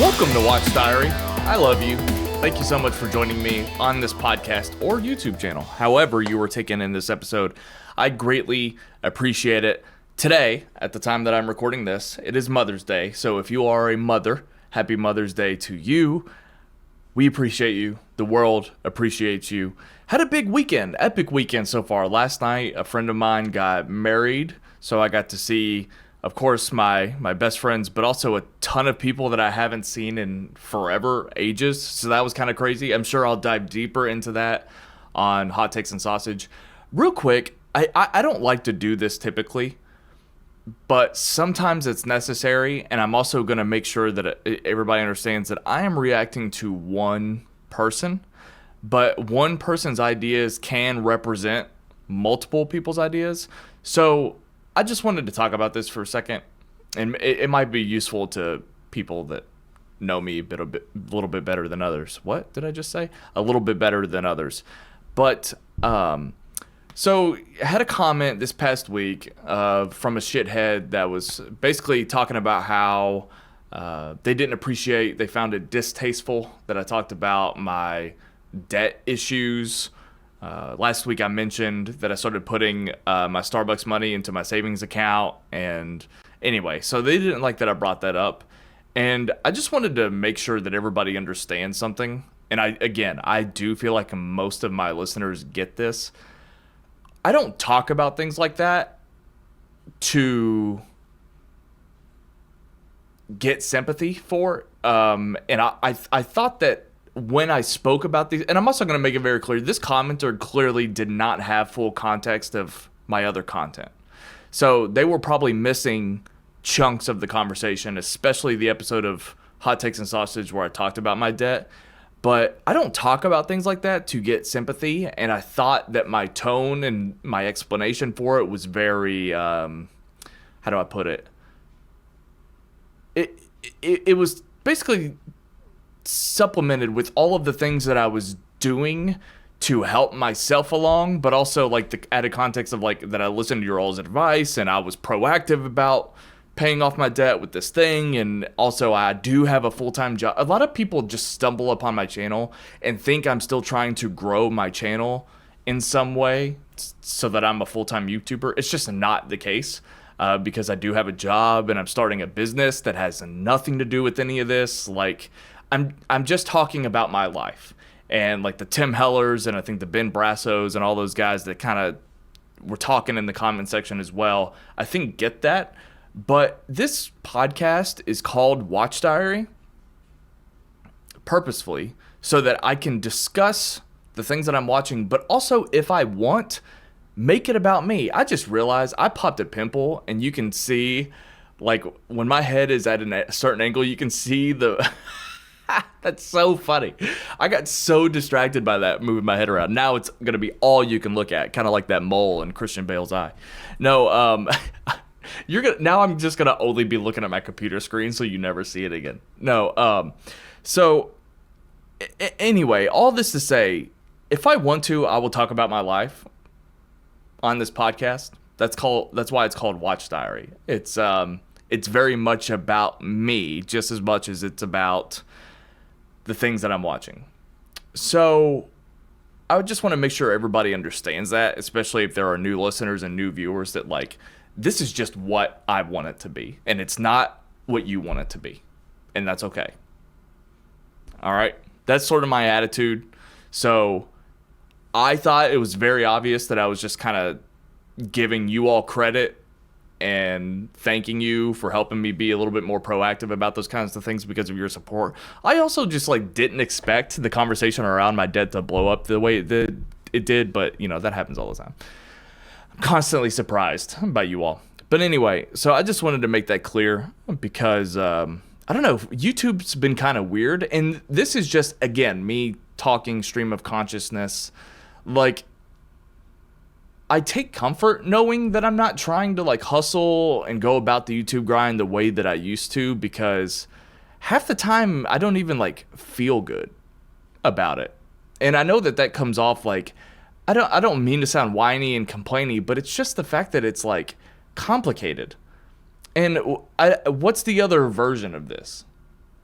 Welcome to Watch Diary. I love you. Thank you so much for joining me on this podcast or YouTube channel. However you were taken in this episode, I greatly appreciate it. Today, at the time that I'm recording this, it is Mother's Day. So if you are a mother, happy Mother's Day to you. We appreciate you. The world appreciates you. Had a big weekend, epic weekend so far. Last night, a friend of mine got married. So I got to see, of course, my best friends, but also a ton of people that I haven't seen in forever, ages. So that was kind of crazy. I'm sure I'll dive deeper into that on Hot Takes and Sausage. Real quick, I don't like to do this typically, but sometimes it's necessary. And I'm also going to make sure that everybody understands that I am reacting to one person, but one person's ideas can represent multiple people's ideas. So I just wanted to talk about this for a second, and it might be useful to people that know me a little bit better than others. What did I just say? A little bit better than others. But so I had a comment this past week from a shithead that was basically talking about how they didn't appreciate, they found it distasteful that I talked about my debt issues. Last week I mentioned that I started putting my Starbucks money into my savings account, and anyway, so they didn't like that I brought that up, and I just wanted to make sure that everybody understands something. And I do feel like most of my listeners get this. I don't talk about things like that to get sympathy for, and I thought that when I spoke about these, and I'm also going to make it very clear, this commenter clearly did not have full context of my other content. So they were probably missing chunks of the conversation, especially the episode of Hot Takes and Sausage where I talked about my debt. But I don't talk about things like that to get sympathy, and I thought that my tone and my explanation for it was very, how do I put it? It was basically supplemented with all of the things that I was doing to help myself along, but also like the added context of like that I listened to your all's advice and I was proactive about paying off my debt with this thing. And also I do have a full-time job. A lot of people just stumble upon my channel and think I'm still trying to grow my channel in some way so that I'm a full-time YouTuber. It's just not the case. Because I do have a job and I'm starting a business that has nothing to do with any of this. Like I'm just talking about my life, and like the Tim Hellers and I think the Ben Brassos and all those guys that kind of were talking in the comment section as well, I think get that. But this podcast is called Watch Diary purposefully so that I can discuss the things that I'm watching, but also if I want, make it about me. I just realized I popped a pimple, and you can see like when my head is at a certain angle, you can see the that's so funny. I got so distracted by that, moving my head around. Now it's going to be all you can look at, kind of like that mole in Christian Bale's eye. No, now I'm just going to only be looking at my computer screen so you never see it again. No, so anyway, all this to say, if I want to, I will talk about my life on this podcast. That's why it's called Watch Diary. It's very much about me, just as much as it's about the things that I'm watching. So I would just want to make sure everybody understands that, especially if there are new listeners and new viewers, that like this is just what I want it to be, and it's not what you want it to be, and that's okay. All right, that's sort of my attitude. So I thought it was very obvious that I was just kind of giving you all credit and thanking you for helping me be a little bit more proactive about those kinds of things because of your support. I also just like didn't expect the conversation around my debt to blow up the way it did, but you know, that happens all the time. I'm constantly surprised by you all. But anyway, so I just wanted to make that clear because I don't know, YouTube's been kind of weird, and this is just, again, me talking stream of consciousness. Like, I take comfort knowing that I'm not trying to like hustle and go about the YouTube grind the way that I used to, because half the time I don't even like feel good about it. And I know that comes off like, I don't mean to sound whiny and complainy, but it's just the fact that it's like complicated. And what's the other version of this?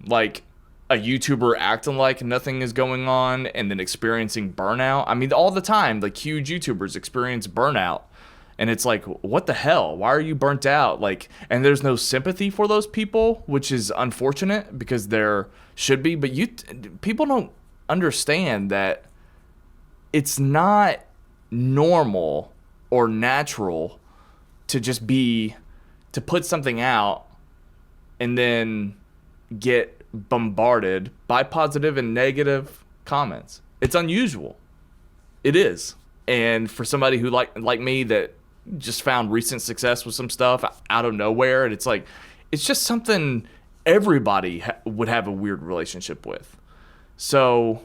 like a YouTuber acting like nothing is going on and then experiencing burnout. I mean, all the time, like huge YouTubers experience burnout. And it's like, what the hell? Why are you burnt out? Like, and there's no sympathy for those people, which is unfortunate because there should be. But people don't understand that it's not normal or natural to just to put something out and then get bombarded by positive and negative comments. It's unusual. It is. And for somebody who like me that just found recent success with some stuff out of nowhere, and it's like, it's just something everybody would have a weird relationship with. So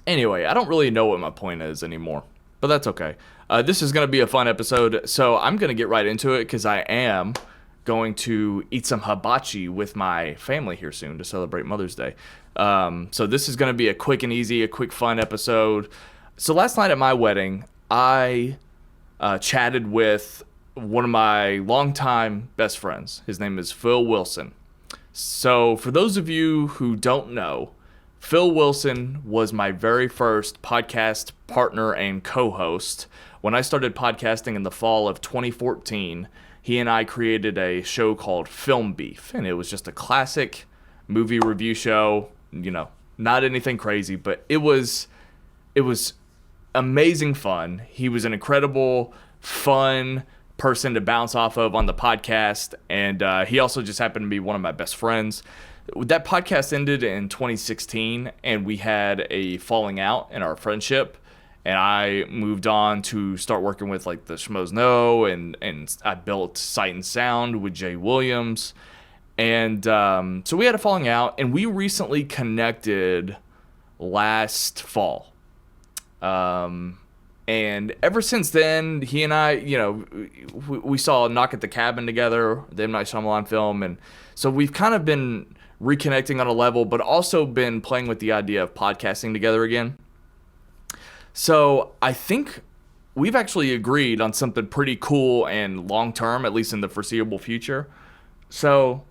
anyway, I don't really know what my point is anymore, but that's okay. This is going to be a fun episode, so I'm going to get right into it because I am going to eat some hibachi with my family here soon to celebrate Mother's Day. So this is going to be a quick and easy, a quick fun episode. So last night at my wedding, I chatted with one of my longtime best friends. His name is Phil Wilson. So for those of you who don't know, Phil Wilson was my very first podcast partner and co-host. When I started podcasting in the fall of 2014, he and I created a show called Filmbeef, and it was just a classic movie review show. You know, not anything crazy, but it was amazing fun. He was an incredible, fun person to bounce off of on the podcast, and he also just happened to be one of my best friends. That podcast ended in 2016, and we had a falling out in our friendship, and I moved on to start working with like the Schmoes Know, and I built Sight and Sound with Jay Williams, and so we had a falling out, and we recently connected last fall. And ever since then, he and I, you know, we saw Knock at the Cabin together, the M. Night Shyamalan film, and so we've kind of been reconnecting on a level, but also been playing with the idea of podcasting together again. So I think we've actually agreed on something pretty cool and long-term, at least in the foreseeable future. So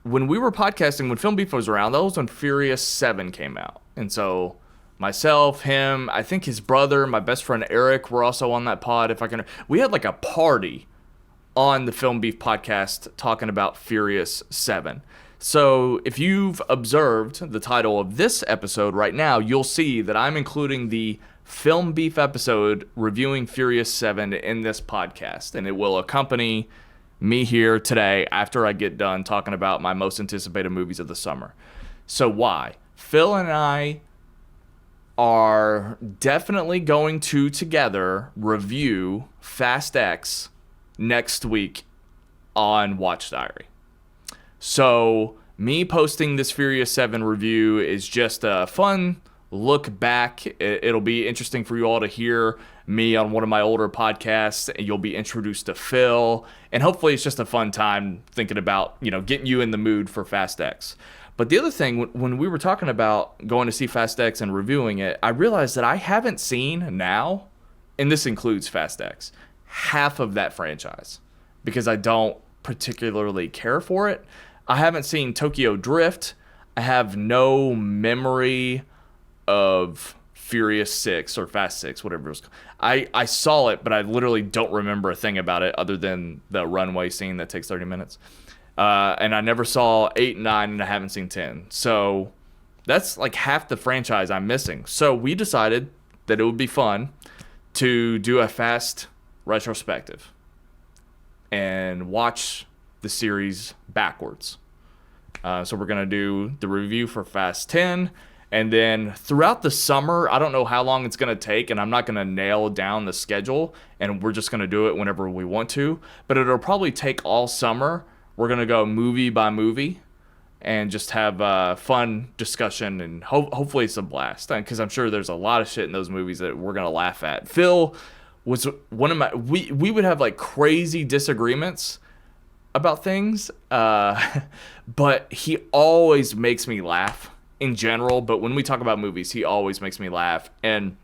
when we were podcasting, when Filmbeef was around, that was when Furious 7 came out. And so myself, him, I think his brother, my best friend Eric were also on that pod. We had like a party on the Filmbeef podcast talking about Furious 7. So if you've observed the title of this episode right now, you'll see that I'm including the Filmbeef episode reviewing Furious 7 in this podcast, and it will accompany me here today after I get done talking about my most anticipated movies of the summer. So why? Phil and I are definitely going to together review Fast X next week on Watch Diary. So me posting this Furious 7 review is just a fun look back. It'll be interesting for you all to hear me on one of my older podcasts, and you'll be introduced to Phil, and hopefully it's just a fun time thinking about, you know, getting you in the mood for Fast X. But the other thing, when we were talking about going to see Fast X and reviewing it, I realized that I haven't seen now, and this includes Fast X, half of that franchise because I don't particularly care for it. I haven't seen Tokyo Drift. I have no memory of Furious 6 or Fast 6, whatever it was. I saw it, but I literally don't remember a thing about it other than the runway scene that takes 30 minutes. And I never saw 8 and 9, and I haven't seen 10. So that's like half the franchise I'm missing. So we decided that it would be fun to do a Fast retrospective and watch the series backwards. So we're going to do the review for Fast 10, and then throughout the summer, I don't know how long it's going to take, and I'm not going to nail down the schedule, and we're just going to do it whenever we want to, but it'll probably take all summer. We're going to go movie by movie and just have a fun discussion, and hopefully it's a blast, because I'm sure there's a lot of shit in those movies that we're going to laugh at. Phil was one of my... We would have like crazy disagreements about things, but he always makes me laugh in general, but when we talk about movies, he always makes me laugh. And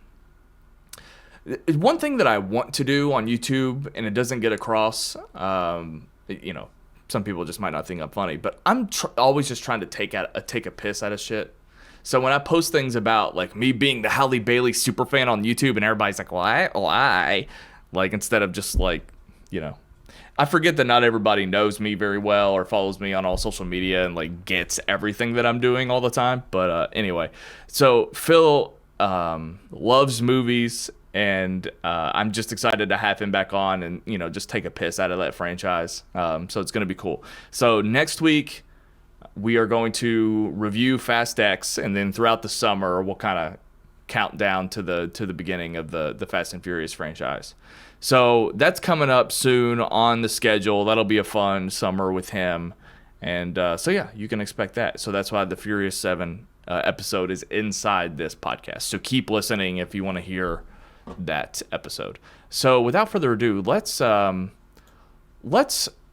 one thing that I want to do on YouTube, and it doesn't get across, you know, some people just might not think I'm funny, but I'm always just trying to take a piss out of shit. So when I post things about like me being the Halle Bailey super fan on YouTube, and everybody's like, why? Like, instead of just like, you know, I forget that not everybody knows me very well or follows me on all social media and like gets everything that I'm doing all the time. But anyway, so Phil loves movies, and I'm just excited to have him back on and, you know, just take a piss out of that franchise. So it's going to be cool. So next week, we are going to review Fast X, and then throughout the summer, we'll kind of count down to the beginning of the Fast and Furious franchise. So that's coming up soon on the schedule. That'll be a fun summer with him. And so, yeah, you can expect that. So that's why the Furious 7 episode is inside this podcast. So keep listening if you want to hear that episode. So without further ado, let's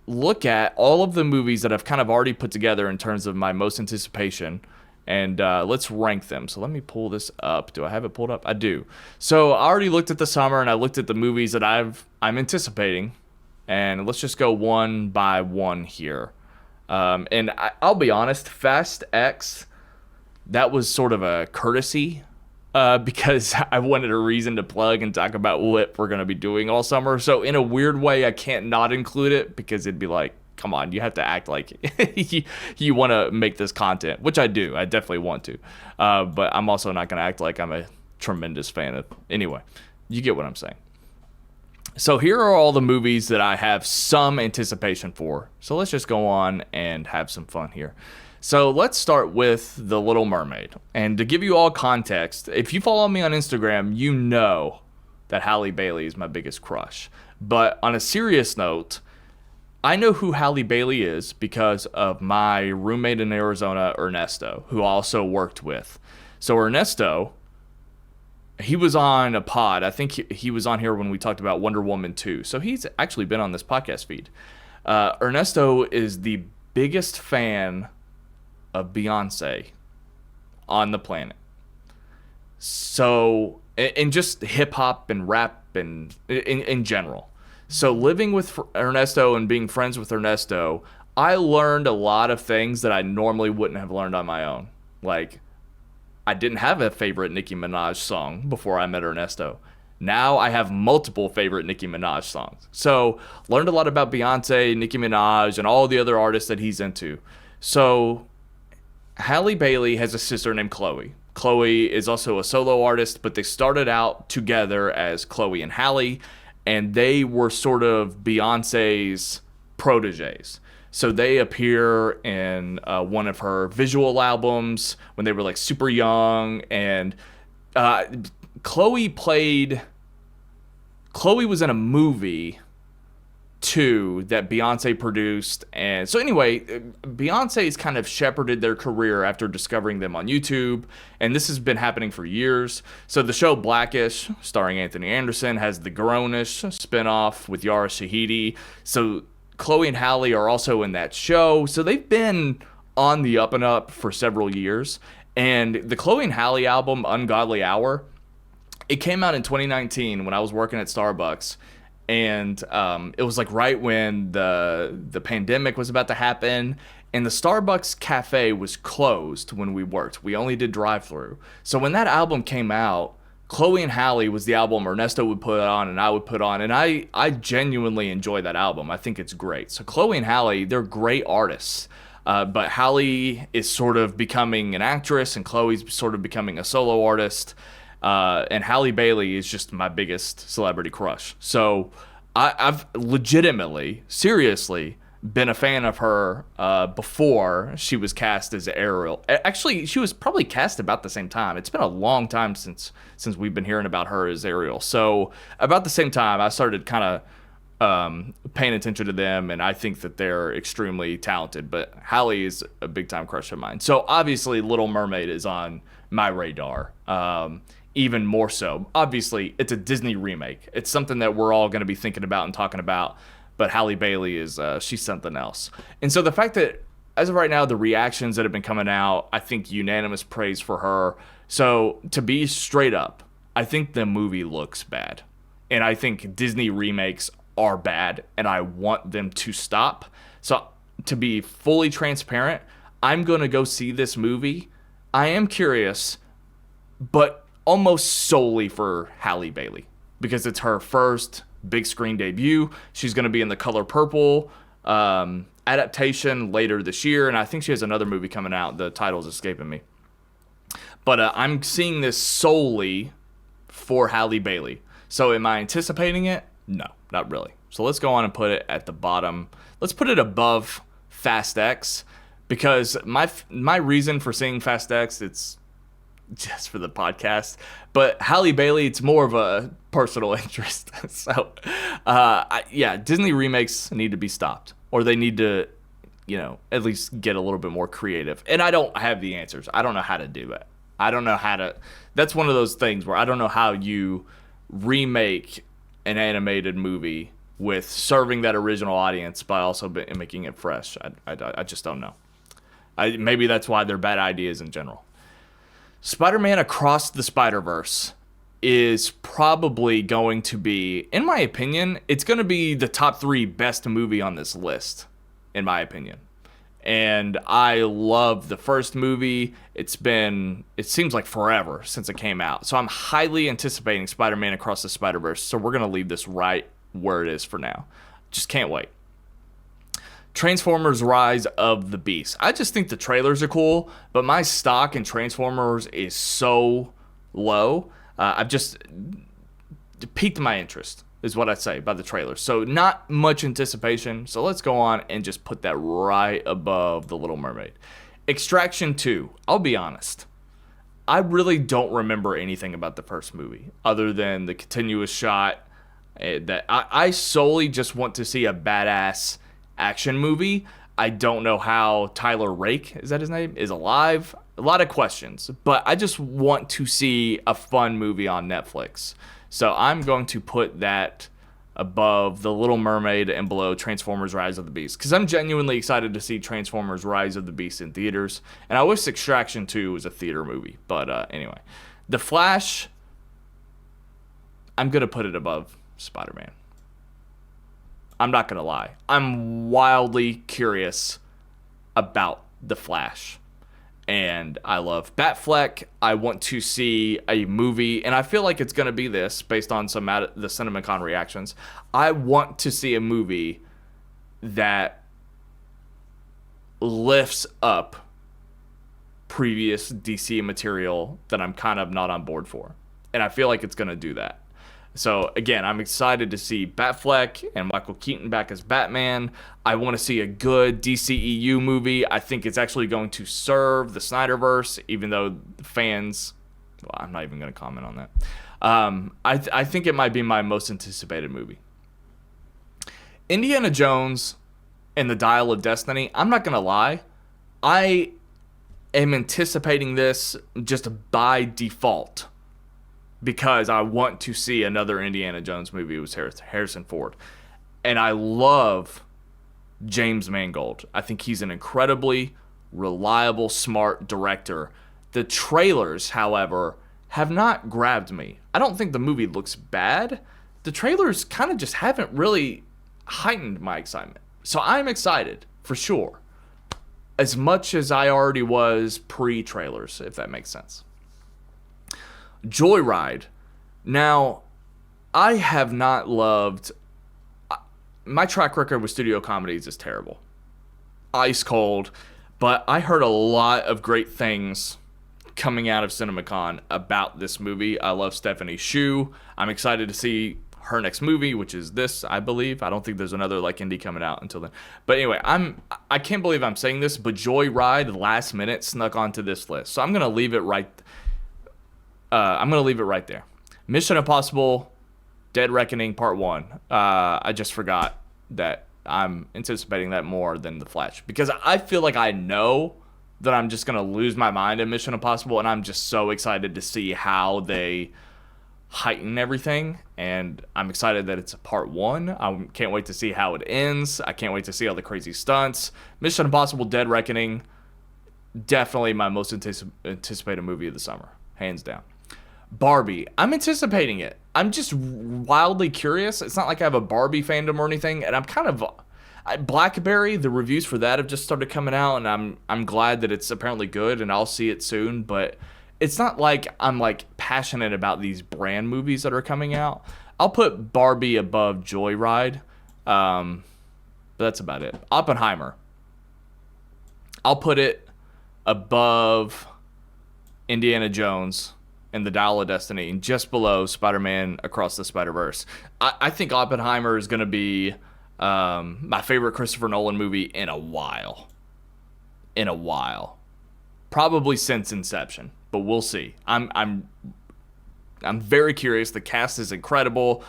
look at all of the movies that I've kind of already put together in terms of my most anticipation, and let's rank them. So let me pull this up. Do I have it pulled up? I do. So I already looked at the summer, and I looked at the movies that I'm anticipating, and let's just go one by one here. And I'll be honest, Fast X, that was sort of a courtesy because I wanted a reason to plug and talk about what we're going to be doing all summer. So in a weird way, I can't not include it because it'd be like, come on, you have to act like you want to make this content, which I do. I definitely want to. But I'm also not going to act like I'm a tremendous fan of. Anyway, you get what I'm saying. So here are all the movies that I have some anticipation for. So let's just go on and have some fun here. So let's start with The Little Mermaid. And to give you all context, if you follow me on Instagram, you know that Halle Bailey is my biggest crush. But on a serious note, I know who Halle Bailey is because of my roommate in Arizona, Ernesto, who I also worked with. So Ernesto, he was on a pod. I think he was on here when we talked about Wonder Woman 2. So he's actually been on this podcast feed. Ernesto is the biggest fan of Beyonce on the planet. So, and just hip hop and rap and in general. So living with Ernesto and being friends with Ernesto, I learned a lot of things that I normally wouldn't have learned on my own. Like, I didn't have a favorite Nicki Minaj song before I met Ernesto. Now I have multiple favorite Nicki Minaj songs. So learned a lot about Beyonce, Nicki Minaj, and all the other artists that he's into. So Halle Bailey has a sister named Chloe. Chloe is also a solo artist, but they started out together as Chloe and Halle, and they were sort of Beyonce's proteges. So they appear in one of her visual albums when they were like super young, and Chloe was in a movie too that Beyonce produced. And so anyway, Beyonce's kind of shepherded their career after discovering them on YouTube, and this has been happening for years. So the show Blackish, starring Anthony Anderson, has the Grownish spinoff with Yara Shahidi. So Chloe and Halle are also in that show. So they've been on the up and up for several years. And the Chloe and Halle album, Ungodly Hour, it came out in 2019 when I was working at Starbucks. And it was like right when the pandemic was about to happen, and the Starbucks cafe was closed when we worked. We only did drive-through. So when that album came out, Chloe and Halle was the album Ernesto would put on and I would put on, and I genuinely enjoy that album. I think it's great. So Chloe and Halle, they're great artists. But Halle is sort of becoming an actress, and Chloe's sort of becoming a solo artist. And Halle Bailey is just my biggest celebrity crush. So I've legitimately, seriously been a fan of her before she was cast as Ariel. Actually, she was probably cast about the same time. It's been a long time since we've been hearing about her as Ariel. So about the same time, I started kind of paying attention to them, and I think that they're extremely talented. But Halle is a big-time crush of mine. So obviously, Little Mermaid is on my radar. Even more so. Obviously, it's a Disney remake. It's something that we're all going to be thinking about and talking about, but Halle Bailey is, she's something else. And so the fact that, as of right now, the reactions that have been coming out, I think unanimous praise for her. So, to be straight up, I think the movie looks bad. And I think Disney remakes are bad, and I want them to stop. So, to be fully transparent, I'm going to go see this movie. I am curious, but almost solely for Halle Bailey, because it's her first big screen debut. She's going to be in The Color Purple adaptation later this year, and I think she has another movie coming out. The title's escaping me. But I'm seeing this solely for Halle Bailey. So am I anticipating it? No, not really. So let's go on and put it at the bottom. Let's put it above Fast X, because my reason for seeing Fast X, it's just for the podcast. But Halle Bailey, it's more of a personal interest. So, yeah, Disney remakes need to be stopped, or they need to, at least get a little bit more creative. And I don't have the answers. I don't know how to do it. I don't know how to. That's one of those things where I don't know how you remake an animated movie with serving that original audience by also making it fresh. I just don't know. Maybe that's why they're bad ideas in general. Spider-Man Across the Spider-Verse is probably going to be, in my opinion, it's going to be the top 3 best movie on this list, in my opinion. And I love the first movie. It seems like forever since it came out. So I'm highly anticipating Spider-Man Across the Spider-Verse. So we're going to leave this right where it is for now. Just can't wait. Transformers Rise of the Beast. I just think the trailers are cool, but my stock in Transformers is so low. I've just piqued my interest, is what I'd say, by the trailer. So not much anticipation. So let's go on and just put that right above The Little Mermaid. Extraction 2. I'll be honest. I really don't remember anything about the first movie other than the continuous shot. That I solely just want to see a badass action movie. I don't know how Tyler Rake, is that his name, is alive. A lot of questions, but I just want to see a fun movie on Netflix. So I'm going to put that above The Little Mermaid and below Transformers Rise of the Beast, because I'm genuinely excited to see Transformers Rise of the Beast in theaters, and I wish Extraction 2 was a theater movie. But anyway, The Flash, I'm going to put it above Spider-Man. I'm not going to lie. I'm wildly curious about The Flash. And I love Batfleck. I want to see a movie, and I feel like it's going to be this based on some of the CinemaCon reactions. I want to see a movie that lifts up previous DC material that I'm kind of not on board for. And I feel like it's going to do that. So, again, I'm excited to see Batfleck and Michael Keaton back as Batman. I want to see a good DCEU movie. I think it's actually going to serve the Snyderverse, even though the fans... Well, I'm not even going to comment on that. I think it might be my most anticipated movie. Indiana Jones and the Dial of Destiny, I'm not going to lie. I am anticipating this just by default, because I want to see another Indiana Jones movie with Harrison Ford. And I love James Mangold. I think he's an incredibly reliable, smart director. The trailers, however, have not grabbed me. I don't think the movie looks bad. The trailers kind of just haven't really heightened my excitement. So I'm excited, for sure. As much as I already was pre-trailers, if that makes sense. Joyride. Now, I have not loved... My track record with studio comedies is terrible. Ice cold. But I heard a lot of great things coming out of CinemaCon about this movie. I love Stephanie Hsu. I'm excited to see her next movie, which is this, I believe. I don't think there's another indie coming out until then. But anyway, I can't believe I'm saying this, but Joyride last minute snuck onto this list. So I'm going to leave it right there. Mission Impossible Dead Reckoning Part 1. I just forgot that I'm anticipating that more than The Flash, because I feel like I know that I'm just going to lose my mind in Mission Impossible, and I'm just so excited to see how they heighten everything, and I'm excited that it's a Part 1. I can't wait to see how it ends. I can't wait to see all the crazy stunts. Mission Impossible Dead Reckoning, definitely my most anticipated movie of the summer, hands down. Barbie, I'm anticipating it. I'm just wildly curious. It's not like I have a Barbie fandom or anything, and Blackberry, the reviews for that have just started coming out, and I'm glad that it's apparently good, and I'll see it soon. But it's not like I'm like passionate about these brand movies that are coming out. I'll put Barbie above Joyride, but that's about it. Oppenheimer, I'll put it above Indiana Jones and the Dial of Destiny, and just below Spider-Man Across the Spider-Verse. I think Oppenheimer is going to be my favorite Christopher Nolan movie in a while. Probably since Inception, but we'll see. I'm very curious. The cast is incredible,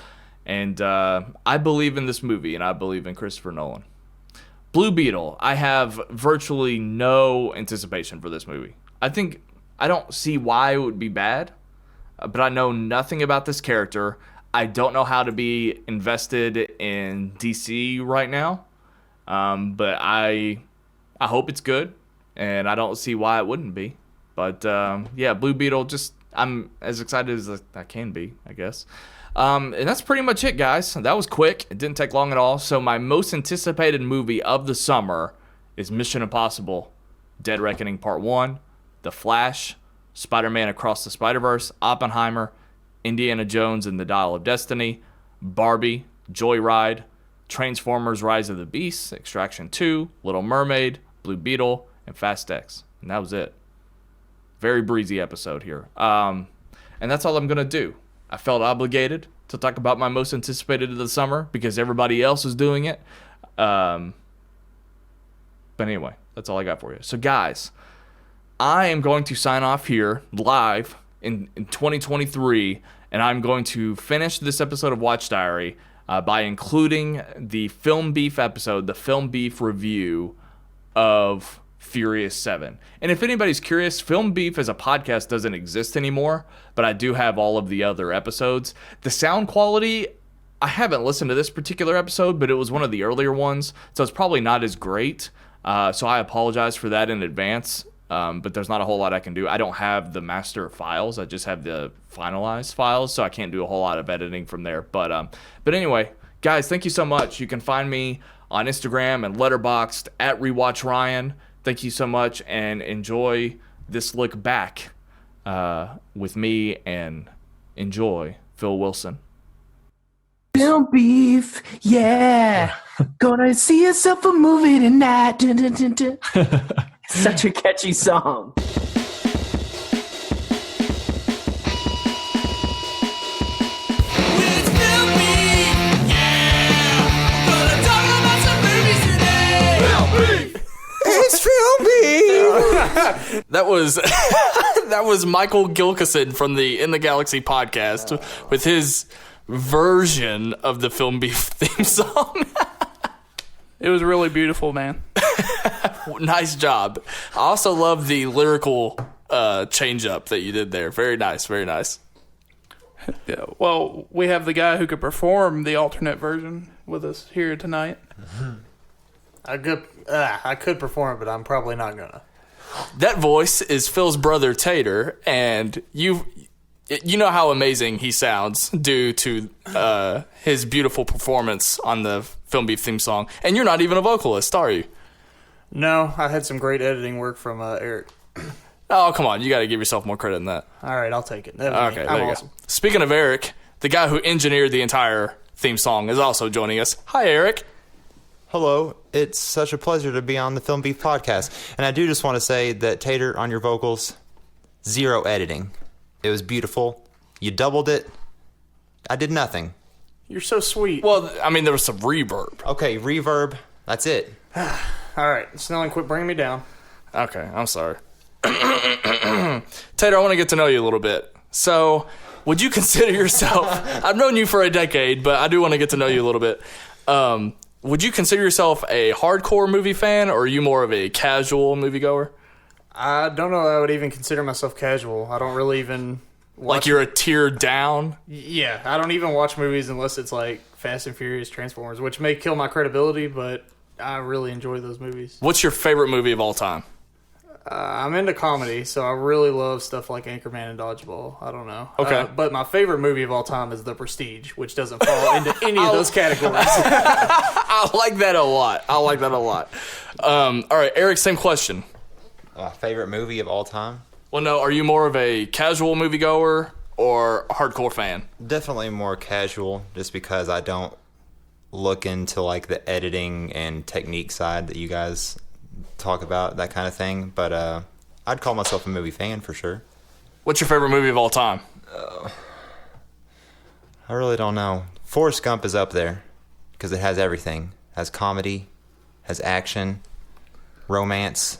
and I believe in this movie, and I believe in Christopher Nolan. Blue Beetle, I have virtually no anticipation for this movie. I don't see why it would be bad, but I know nothing about this character. I don't know how to be invested in DC right now, but I hope it's good, and I don't see why it wouldn't be. But yeah, Blue Beetle, I'm as excited as I can be, I guess. And that's pretty much it, guys. That was quick. It didn't take long at all. So my most anticipated movie of the summer is Mission Impossible: Dead Reckoning Part 1, The Flash, Spider-Man Across the Spider-Verse, Oppenheimer, Indiana Jones and the Dial of Destiny, Barbie, Joyride, Transformers Rise of the Beasts, Extraction 2, Little Mermaid, Blue Beetle, and Fast X. And that was it. Very breezy episode here. And that's all I'm going to do. I felt obligated to talk about my most anticipated of the summer because everybody else is doing it. But anyway, that's all I got for you. So guys, I am going to sign off here live in 2023, and I'm going to finish this episode of Watch Diary by including the Filmbeef episode, the Filmbeef review of Furious 7. And if anybody's curious, Filmbeef as a podcast doesn't exist anymore, but I do have all of the other episodes. The sound quality, I haven't listened to this particular episode, but it was one of the earlier ones, so it's probably not as great. So I apologize for that in advance. But there's not a whole lot I can do. I don't have the master files. I just have the finalized files, so I can't do a whole lot of editing from there. But anyway, guys, thank you so much. You can find me on Instagram and Letterboxd at RewatchRyan. Thank you so much, and enjoy this look back with me, and enjoy Phil Wilson. Filmbeef, yeah. Gonna see yourself a movie tonight. Dun, dun, dun, dun. Such a catchy song. It's Filmbeef. That was Michael Gilkison from the In the Galaxy podcast with his version of the Filmbeef theme song. It was really beautiful, man. Nice job. I also love the lyrical change up that you did there. Very nice, very nice. Yeah, well, we have the guy who could perform the alternate version with us here tonight. I could perform it, but I'm probably not gonna. That voice is Phil's brother Tater, and you know how amazing he sounds due to his beautiful performance on the Filmbeef theme song. And you're not even a vocalist, are you? No, I had some great editing work from Eric. Oh, come on. You got to give yourself more credit than that. All right, I'll take it. Okay, there I'm you awesome. go. Speaking of Eric, the guy who engineered the entire theme song is also joining us. Hi, Eric. Hello, it's such a pleasure to be on the Filmbeef podcast. And I do just want to say that Tater, on your vocals, 0 editing. It was beautiful. You doubled it. I did nothing. You're so sweet. Well, I mean, there was some reverb. Okay, reverb. That's it. All right, Snelling, quit bringing me down. Okay, I'm sorry. Tater, I want to get to know you a little bit. So, would you consider yourself... I've known you for a decade, but I do want to get to know you a little bit. Would you consider yourself a hardcore movie fan, or are you more of a casual moviegoer? I don't know if I would even consider myself casual. I don't really even... Like you're a tier down? Yeah, I don't even watch movies unless it's like Fast and Furious, Transformers, which may kill my credibility, but I really enjoy those movies. What's your favorite movie of all time? I'm into comedy, so I really love stuff like Anchorman and Dodgeball. I don't know. Okay. But my favorite movie of all time is The Prestige, which doesn't fall into any of those categories. I like that a lot. All right, Eric, same question. Favorite movie of all time? Well, no, are you more of a casual moviegoer or a hardcore fan? Definitely more casual, just because I don't look into like the editing and technique side that you guys talk about, that kind of thing. But I'd call myself a movie fan for sure. What's your favorite movie of all time? I really don't know. Forrest Gump is up there because it has everything. Has comedy, has action, romance.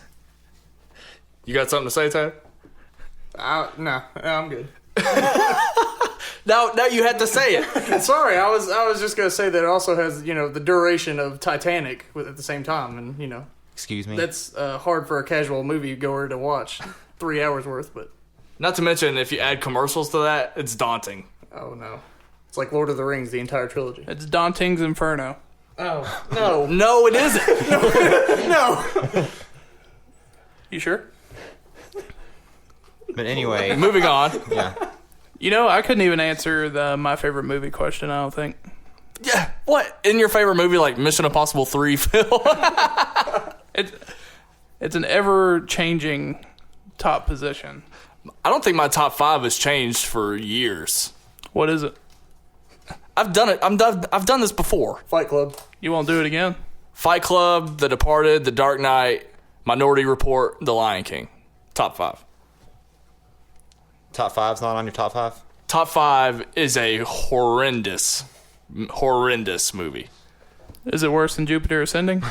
You got something to say, Ted? No, I'm good. No, you had to say it. Sorry, I was just gonna say that it also has the duration of Titanic at the same time, and Excuse me? that's hard for a casual moviegoer to watch, 3 hours worth. But Not to mention, if you add commercials to that, it's daunting. oh no, it's like Lord of the Rings, the entire trilogy. It's Daunting's Inferno. Oh no, No, it isn't. no. You sure? But anyway, Moving on. yeah. I couldn't even answer my favorite movie question, I don't think. Yeah, what? In your favorite movie, like Mission Impossible 3, Phil? It's an ever-changing top position. I don't think my top 5 has changed for years. What is it? I've done it. I've done this before. Fight Club. You won't do it again? Fight Club, The Departed, The Dark Knight, Minority Report, The Lion King. Top 5. Top 5's not on your top 5? Top 5 is a horrendous movie. Is it worse than Jupiter Ascending?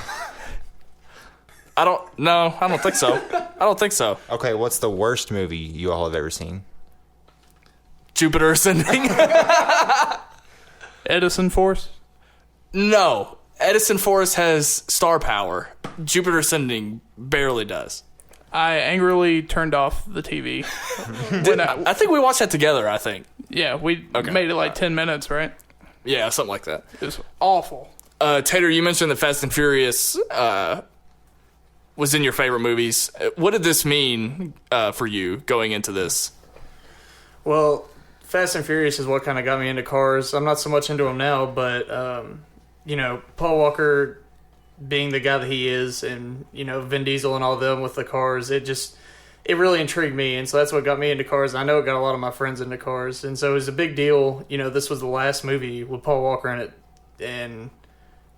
I don't think so. I don't think so. Okay, what's the worst movie you all have ever seen? Jupiter Ascending? Edison Force? No. Edison Force has star power. Jupiter Ascending barely does. I angrily turned off the TV. I think we watched that together, I think. Yeah, we Okay. made it like 10 minutes, right? Yeah, something like that. It was awful. Tater, you mentioned that Fast and Furious was in your favorite movies. What did this mean for you going into this? Well, Fast and Furious is what kind of got me into cars. I'm not so much into them now, but Paul Walker being the guy that he is, and Vin Diesel and all them with the cars, it really intrigued me, and so that's what got me into cars. I know it got a lot of my friends into cars, and so it was a big deal. This was the last movie with Paul Walker in it, and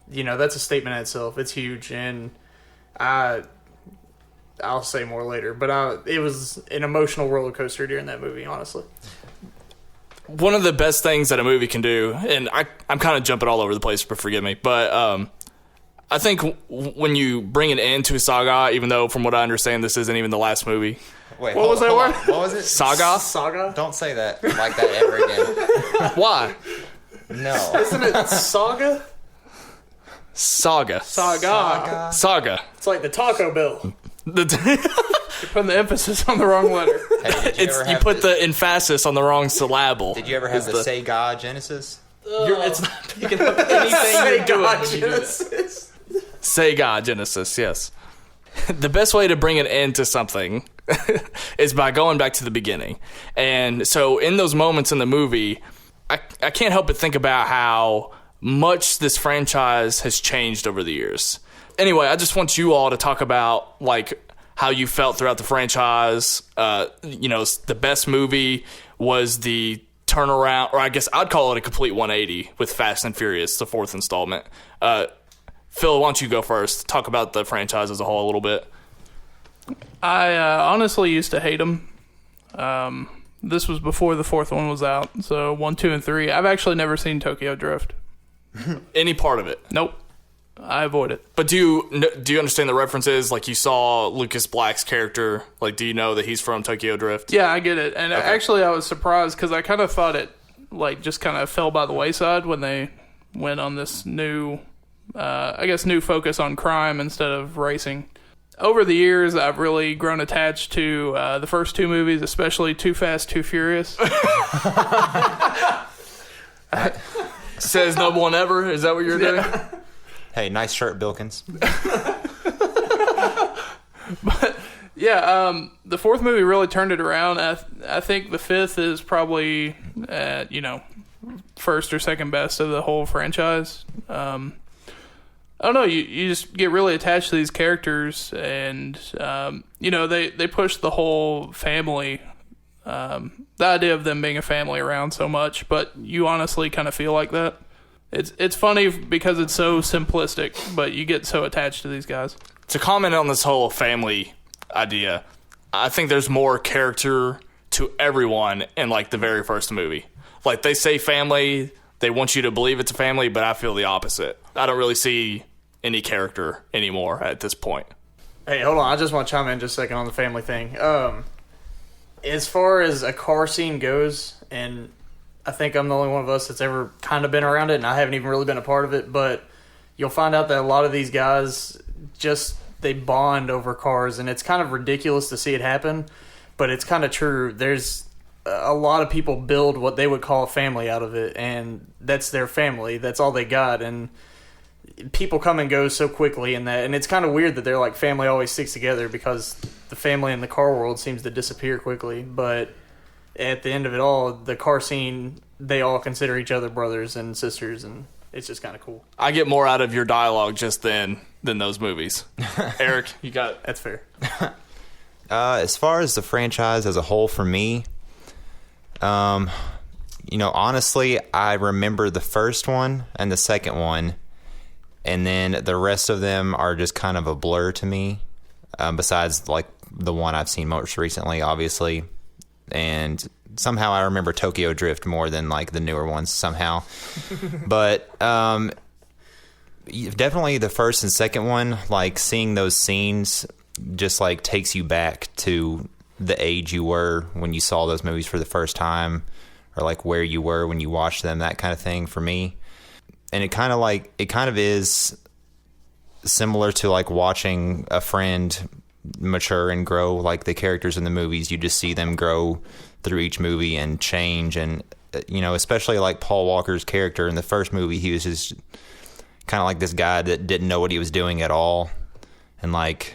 that's a statement in itself. It's huge, and I'll say more later, but it was an emotional roller coaster during that movie, honestly. One of the best things that a movie can do, and I'm kind of jumping all over the place, but forgive me, but I think when you bring an end to a saga, even though from what I understand this isn't even the last movie. Wait, What was that word? What was it? Saga? Don't say that like that ever again. Why? No. Isn't it Saga? Saga. Saga. It's like the Taco Bell. You're putting the emphasis on the wrong letter. Hey, You put the emphasis on the wrong syllable. Did you ever have the Sega Genesis? It's not picking up anything you're doing when you do that. Genesis. Sega Genesis, yes. The best way to bring an end to something is by going back to the beginning. And so in those moments in the movie, I can't help but think about how much this franchise has changed over the years. Anyway, I just want you all to talk about like how you felt throughout the franchise. The best movie was the turnaround, or I guess I'd call it a complete 180 with Fast and Furious, the 4th installment. Phil, why don't you go first? Talk about the franchise as a whole a little bit. I honestly used to hate them. This was before the 4th one was out, so 1, 2, and 3. I've actually never seen Tokyo Drift. Any part of it. Nope. I avoid it. But do you understand the references? Like you saw Lucas Black's character. Like, do you know that he's from Tokyo Drift? Yeah, I get it. And actually, I was surprised because I kind of thought it like just kind of fell by the wayside when they went on this new focus on crime instead of racing. Over the years, I've really grown attached to the first 2 movies, especially Too Fast, Too Furious. Says no one ever. Is that what you're doing? Hey, nice shirt, Bilkins. But Yeah, the fourth movie really turned it around. I think the fifth is probably, first or second best of the whole franchise. I don't know. You just get really attached to these characters, and they push the whole family, the idea of them being a family around so much. But you honestly kind of feel like that. It's funny because it's so simplistic, but you get so attached to these guys. To comment on this whole family idea, I think there's more character to everyone in like the very first movie. Like they say family, they want you to believe it's a family, but I feel the opposite. I don't really see any character anymore at this point. Hey, hold on. I just want to chime in just a second on the family thing. As far as a car scene goes, and I think I'm the only one of us that's ever kind of been around it, and I haven't even really been a part of it, but you'll find out that a lot of these guys they bond over cars, and it's kind of ridiculous to see it happen, but it's kind of true. There's a lot of people build what they would call a family out of it, and that's their family. That's all they got, and people come and go so quickly in that, and it's kind of weird that they're like family always sticks together because the family in the car world seems to disappear quickly, but at the end of it all, the car scene, they all consider each other brothers and sisters, and it's just kind of cool. I get more out of your dialogue just then than those movies. Eric, you got it. That's fair. As far as the franchise as a whole for me, honestly, I remember the first one and the second one, and then the rest of them are just kind of a blur to me, besides like the one I've seen most recently, obviously. And somehow I remember Tokyo Drift more than like the newer ones somehow. But definitely the first and second one, like seeing those scenes just like takes you back to the age you were when you saw those movies for the first time, or like where you were when you watched them, that kind of thing for me. And it kind of is similar to like watching a friend mature and grow, like the characters in the movies. You just see them grow through each movie and change, and especially like Paul Walker's character in the first movie, he was just kind of like this guy that didn't know what he was doing at all, and like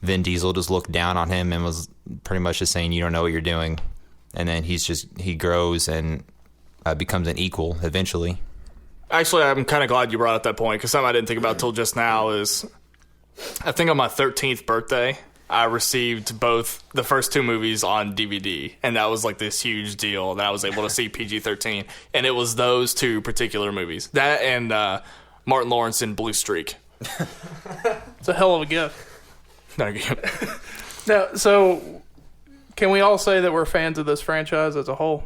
Vin Diesel just looked down on him and was pretty much just saying, you don't know what you're doing. And then he grows and becomes an equal eventually. Actually, I'm kind of glad you brought up that point, because something I didn't think about till just now is, I think on my 13th birthday, I received both the first two movies on DVD, and that was like this huge deal that I was able to see PG-13, and it was those two particular movies. That and Martin Lawrence in Blue Streak. It's a hell of a gift. No, Now, so can we all say that we're fans of this franchise as a whole?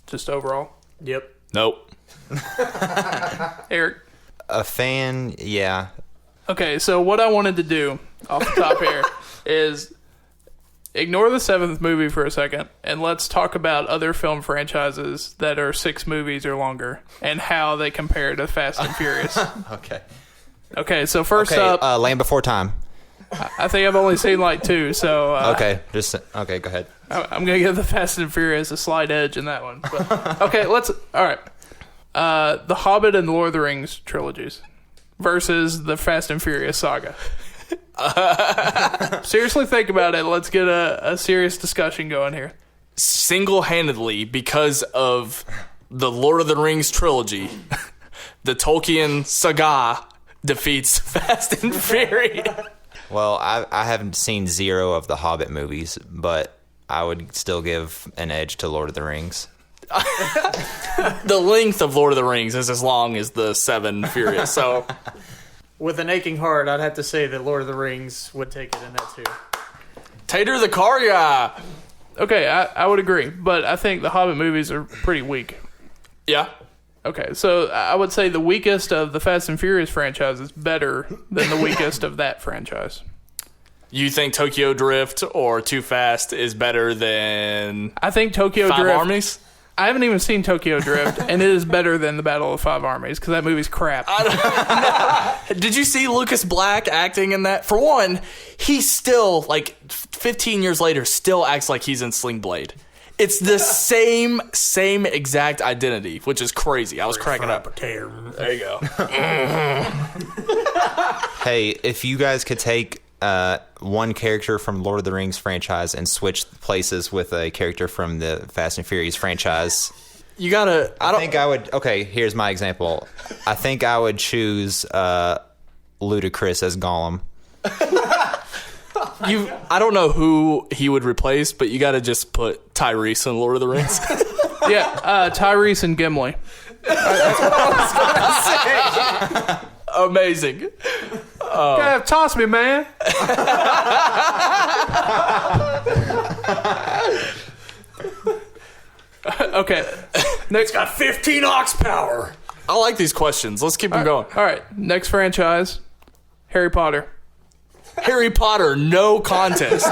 Just overall? Yep. Nope. Eric? A fan, yeah. Okay, so what I wanted to do off the top here is ignore the seventh movie for a second, and let's talk about other film franchises that are 6 movies or longer and how they compare to Fast and Furious. Okay, so first up... Land Before Time. I think I've only seen like 2, so... Okay, go ahead. I'm going to give the Fast and Furious a slight edge in that one. But, okay, all right. The Hobbit and the Lord of the Rings trilogies versus the Fast and Furious saga. Seriously, think about it. Let's get a serious discussion going here. Single-handedly, because of the Lord of the Rings trilogy, the Tolkien saga defeats Fast and Furious. Well, I haven't seen 0 of the Hobbit movies, but I would still give an edge to Lord of the Rings. The length of Lord of the Rings is as long as the 7 Furious, so... With an aching heart, I'd have to say that Lord of the Rings would take it in that too. Tater the car guy! Okay, I would agree, but I think the Hobbit movies are pretty weak. Yeah. Okay, so I would say the weakest of the Fast and Furious franchise is better than the weakest of that franchise. You think Tokyo Drift or Too Fast is better than... I think Tokyo Five Drift... Armies? I haven't even seen Tokyo Drift, and it is better than the Battle of the Five Armies, because that movie's crap. Did you see Lucas Black acting in that? For one, he still, like, 15 years later, still acts like he's in Sling Blade. It's the same exact identity, which is crazy. I was cracking up. There you go. Hey, if you guys could take one character from Lord of the Rings franchise and switch places with a character from the Fast and Furious franchise. You gotta. I think I would. Okay, here's my example. I think I would choose Ludacris as Gollum. I don't know who he would replace, but you gotta just put Tyrese in Lord of the Rings. Yeah, Tyrese and Gimli. Amazing. Toss me, man. Okay. Next got 15 ox power. I like these questions. Let's keep them going. All right. Next franchise, Harry Potter. Harry Potter, no contest.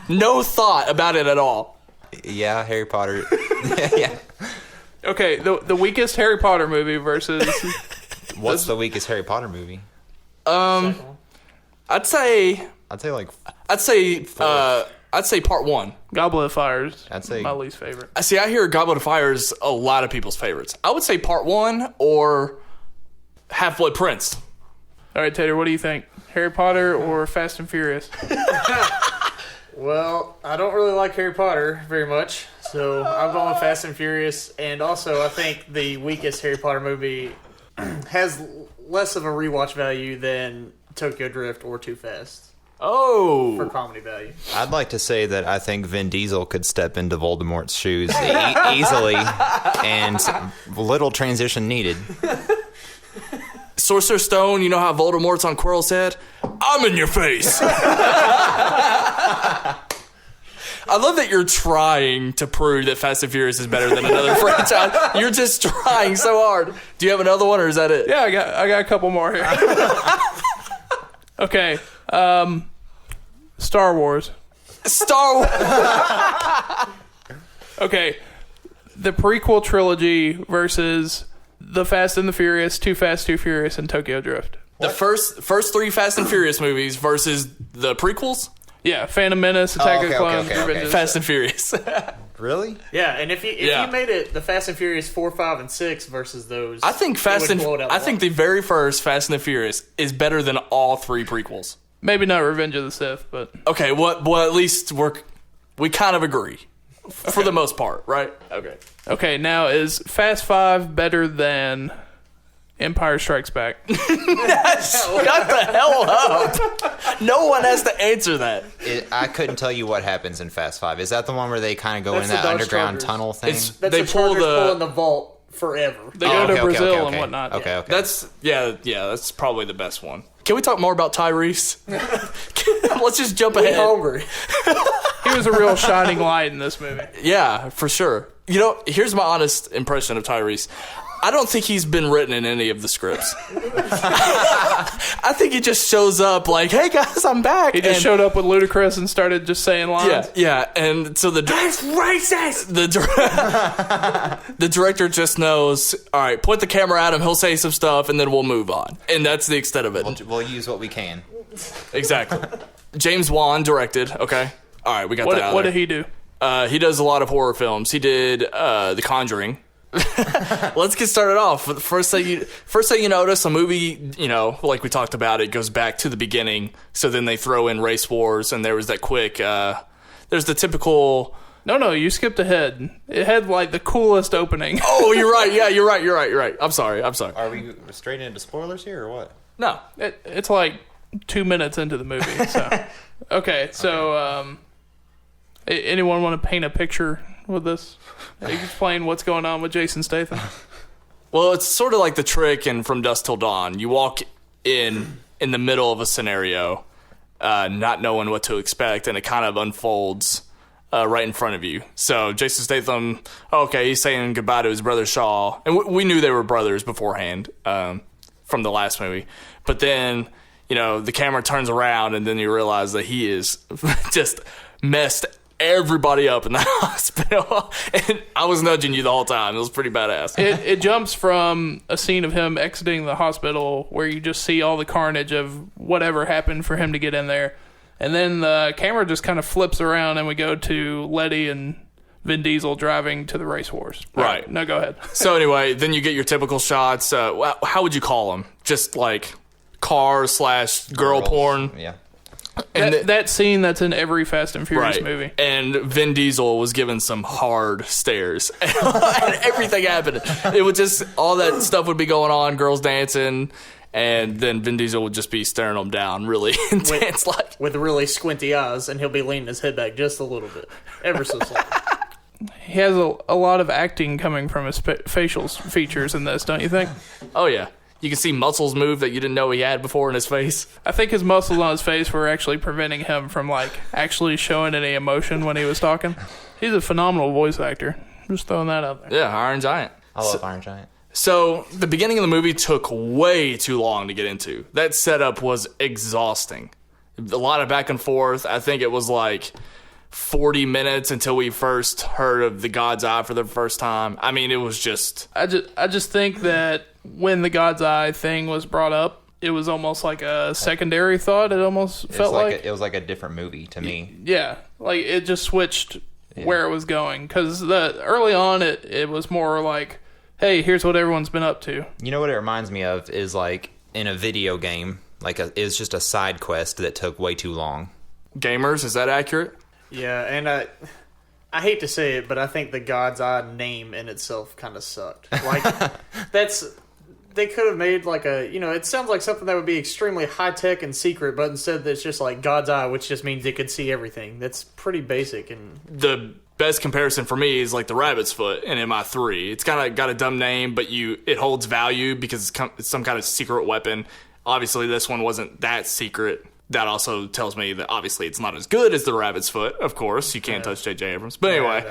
No thought about it at all. Yeah, Harry Potter. Yeah. Okay, the weakest Harry Potter movie versus... What's the weakest Harry Potter movie? I'd say like... I'd say part one. Goblet of Fire is I'd say- my least favorite. See, I hear Goblet of Fire is a lot of people's favorites. I would say part one or Half-Blood Prince. All right, Tater, what do you think? Harry Potter or Fast and Furious? Well, I don't really like Harry Potter very much, so I'm going Fast and Furious. And also, I think the weakest Harry Potter movie has less of a rewatch value than Tokyo Drift or Too Fast for Oh. comedy value. I'd like to say that I think Vin Diesel could step into Voldemort's shoes easily, and little transition needed. Sorcerer's Stone, you know how Voldemort's on Quirrell's head? I'm in your face. I love that you're trying to prove that Fast and Furious is better than another franchise. You're just trying so hard. Do you have another one, or is that it? Yeah, I got a couple more here. Okay. Star Wars. Star Wars. Okay. The prequel trilogy versus The Fast and the Furious, Too Fast, Too Furious, and Tokyo Drift. The first three Fast and Furious movies versus the prequels? Yeah, Phantom Menace, Attack Oh, of the okay, Clones, okay, okay, Revenge okay. of the Fast and Furious. Really? Yeah, and if you made it the Fast and Furious 4, 5, and 6 versus those, I think the very first Fast and the Furious is better than all three prequels. Maybe not Revenge of the Sith, but... Okay, well at least we kind of agree. For the most part, right? Okay. Okay, now is Fast 5 better than Empire Strikes Back? Shut the hell up. No one has to answer that. I couldn't tell you what happens in Fast 5. Is that the one where they kind of go That's in the that Dodge underground Chargers. tunnel thing? It's- That's They the pull Chargers the- pull in the vault forever. They go to okay, Brazil okay. and whatnot. Okay, okay. That's that's probably the best one. Can we talk more about Tyrese? Let's just jump ahead. Hungry. He was a real shining light in this movie. Yeah, for sure. You know, here's my honest impression of Tyrese. I don't think he's been written in any of the scripts. I think he just shows up like, "Hey guys, I'm back." He just showed up with Ludacris and started just saying lines. Yeah. And so That's racist. the director just knows. All right, point the camera at him. He'll say some stuff, and then we'll move on. And that's the extent of it. We'll use what we can. Exactly. James Wan directed. Okay. All right, we got that out What there. did he do? He does a lot of horror films. He did The Conjuring. Let's get started off. First thing you notice, a movie, like we talked about, it goes back to the beginning. So then they throw in race wars, and there was that quick. There's the typical. No, you skipped ahead. It had like the coolest opening. Oh, you're right. Yeah, you're right. I'm sorry. Are we straight into spoilers here or what? No. It's like 2 minutes into the movie. So okay, so anyone want to paint a picture with this? Explain what's going on with Jason Statham. Well, it's sort of like the trick in From Dusk Till Dawn. You walk in the middle of a scenario, not knowing what to expect, and it kind of unfolds right in front of you. So Jason Statham, okay, he's saying goodbye to his brother Shaw, and we knew they were brothers beforehand from the last movie. But then, the camera turns around, and then you realize that he is just messed everybody up in the hospital. And I was nudging you the whole time. It was pretty badass. It jumps from a scene of him exiting the hospital where you just see all the carnage of whatever happened for him to get in there. And then the camera just kind of flips around and we go to Letty and Vin Diesel driving to the race wars. Right. No, go ahead. So anyway, then you get your typical shots. How would you call them? Just like car / girl Girls. porn. Yeah. And That scene that's in every Fast and Furious movie. And Vin Diesel was given some hard stares. And everything happened. It would just, all that stuff would be going on, girls dancing, and then Vin Diesel would just be staring them down really intense. With really squinty eyes, and he'll be leaning his head back just a little bit. Ever so slightly. He has a lot of acting coming from his facial features in this, don't you think? Oh, yeah. You can see muscles move that you didn't know he had before in his face. I think his muscles on his face were actually preventing him from, actually showing any emotion when he was talking. He's a phenomenal voice actor. Just throwing that out there. Yeah, Iron Giant. I love Iron Giant. So, the beginning of the movie took way too long to get into. That setup was exhausting. A lot of back and forth. I think it was 40 minutes until we first heard of the God's Eye for the first time. I mean, it was just... I just think that when the God's Eye thing was brought up, it was almost like a secondary thought. It almost felt like it was like a different movie to me. Yeah, it just switched where it was going. Because early on, it was more like, hey, here's what everyone's been up to. You know what it reminds me of is in a video game, it's just a side quest that took way too long. Gamers, is that accurate? Yeah, and I hate to say it, but I think the God's Eye name in itself kind of sucked. They could have made it sounds like something that would be extremely high-tech and secret, but instead it's just God's Eye, which just means it could see everything. That's pretty basic. And the best comparison for me is the rabbit's foot in MI3. It's kind of got a dumb name, but it holds value because it's some kind of secret weapon. Obviously, this one wasn't that secret. That also tells me that obviously it's not as good as the rabbit's foot. Of course, you can't touch J.J. Abrams. But anyway.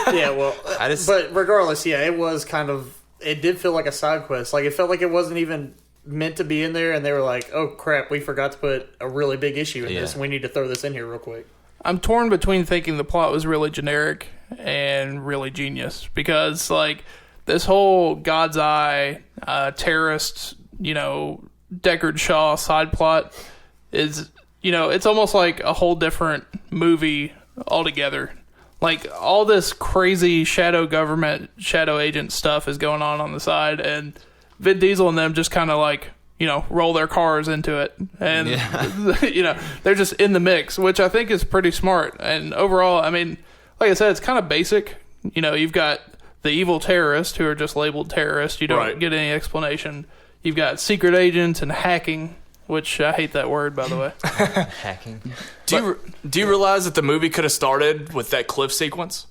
Yeah, well, but regardless, yeah, it was kind of... It did feel like a side quest. It felt like it wasn't even meant to be in there, and they were like, oh, crap, we forgot to put a really big issue in this. We need to throw this in here real quick. I'm torn between thinking the plot was really generic and really genius. Because, this whole God's Eye, terrorist, Deckard Shaw side plot is, it's almost like a whole different movie altogether. All this crazy shadow government, shadow agent stuff is going on the side, and Vin Diesel and them just kind of roll their cars into it. And, they're just in the mix, which I think is pretty smart. And overall, I mean, like I said, it's kind of basic. You've got the evil terrorists who are just labeled terrorists. You don't get any explanation. You've got secret agents and hacking, which I hate that word, by the way. Hacking. Do you realize that the movie could have started with that cliff sequence?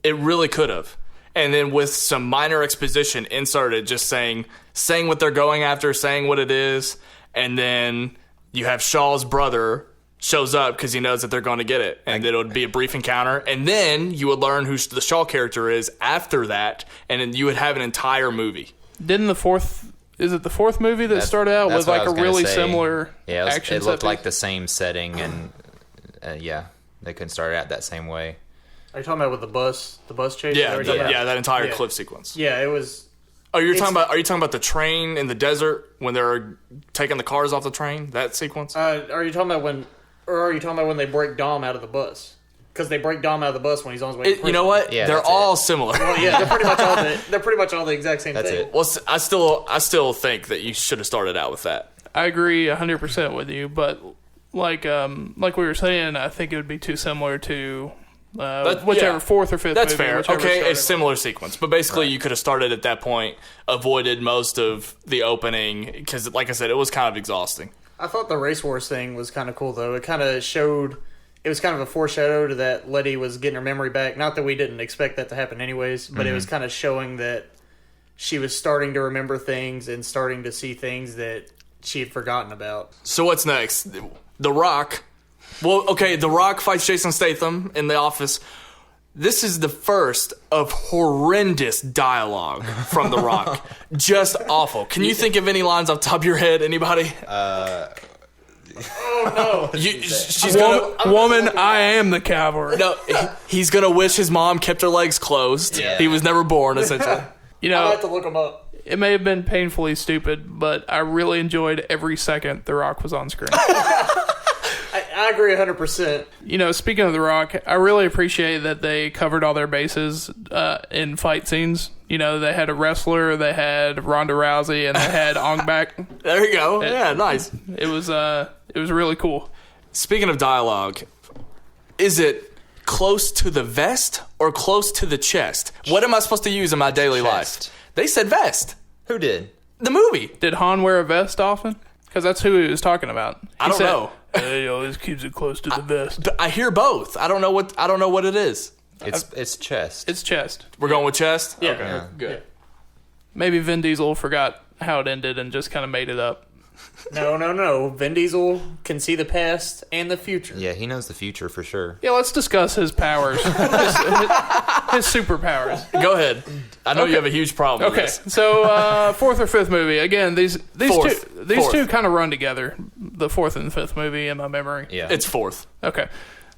It really could have. And then with some minor exposition inserted, just saying what they're going after, saying what it is, and then you have Shaw's brother shows up because he knows that they're going to get it, and it would be a brief encounter, and then you would learn who the Shaw character is after that, and then you would have an entire movie. Didn't the fourth... Is it the fourth movie that started out with a really similar action? It looked like the same setting, and they couldn't start out that same way. Are you talking about with the bus chase? Yeah, that entire cliff sequence. Yeah, it was. Oh, are you talking about the train in the desert when they're taking the cars off the train? That sequence? Are you talking about when they break Dom out of the bus? Because they break Dom out of the bus when he's on his way to prison. You know what? Yeah, they're all similar. Well, yeah, they're pretty much all the exact same That's thing. it. Well, I still think that you should have started out with that. I agree 100% with you, but like we were saying, I think it would be too similar to whichever fourth or fifth. That's movie, fair. whichever Okay, a started. similar sequence, but basically you could have started at that point, avoided most of the opening because, like I said, it was kind of exhausting. I thought the race wars thing was kind of cool though. It kind of showed. It was kind of a foreshadow to that Letty was getting her memory back. Not that we didn't expect that to happen anyways, but it was kind of showing that she was starting to remember things and starting to see things that she had forgotten about. So what's next? The Rock. Well, okay, The Rock fights Jason Statham in the office. This is the first of horrendous dialogue from The Rock. Just awful. Can you think of any lines off the top of your head? Anybody? Oh no! She's gonna. Woman, I am the cavalry. No, he's gonna wish his mom kept her legs closed. Yeah. He was never born, essentially. I'll have to look them up. It may have been painfully stupid, but I really enjoyed every second The Rock was on screen. I agree 100%. You know, speaking of The Rock, I really appreciate that they covered all their bases in fight scenes. You know, they had a wrestler, they had Ronda Rousey, and they had Ong Bak. There you go. Yeah, nice. It was really cool. Speaking of dialogue, is it close to the vest or close to the chest? What am I supposed to use in my daily Chest. life? They said vest. Who did? The movie. Did Han wear a vest often? Because that's who he was talking about. I don't know. He always keeps it close to the vest. But I hear both. I don't know what it is. It's chest. It's chest. We're going with chest? Yeah. Okay. Yeah. Good. Maybe Vin Diesel forgot how it ended and just kind of made it up. No. Vin Diesel can see the past and the future. Yeah, he knows the future for sure. Yeah, let's discuss his powers. his superpowers. Go ahead. I know you have a huge problem with Okay, this. so fourth or fifth movie. Again, these Fourth. two kind of run together. The fourth and fifth movie in my memory. Yeah. It's fourth. Okay.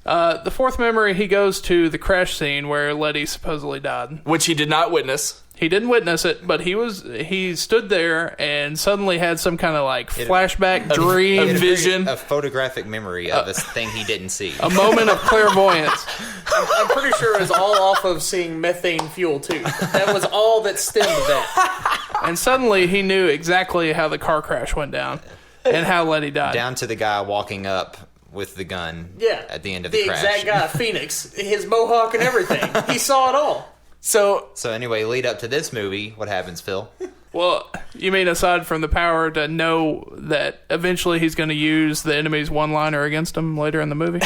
The fourth memory, he goes to the crash scene where Letty supposedly died. Which he did not witness. He didn't witness it, but he stood there and suddenly had some kind of like flashback dream, a vision. A photographic memory of this thing he didn't see. a moment of clairvoyance. I'm pretty sure it was all off of seeing methane fuel, too. That was all that stemmed that. And suddenly he knew exactly how the car crash went down and how Letty died. Down to the guy walking up with the gun Yeah. at the end of the crash. exact guy, Phoenix, his mohawk and everything. He saw it all. So So anyway, lead up to this movie, what happens, Phil? Well, you mean aside from the power to know that eventually he's going to use the enemy's one-liner against him later in the movie?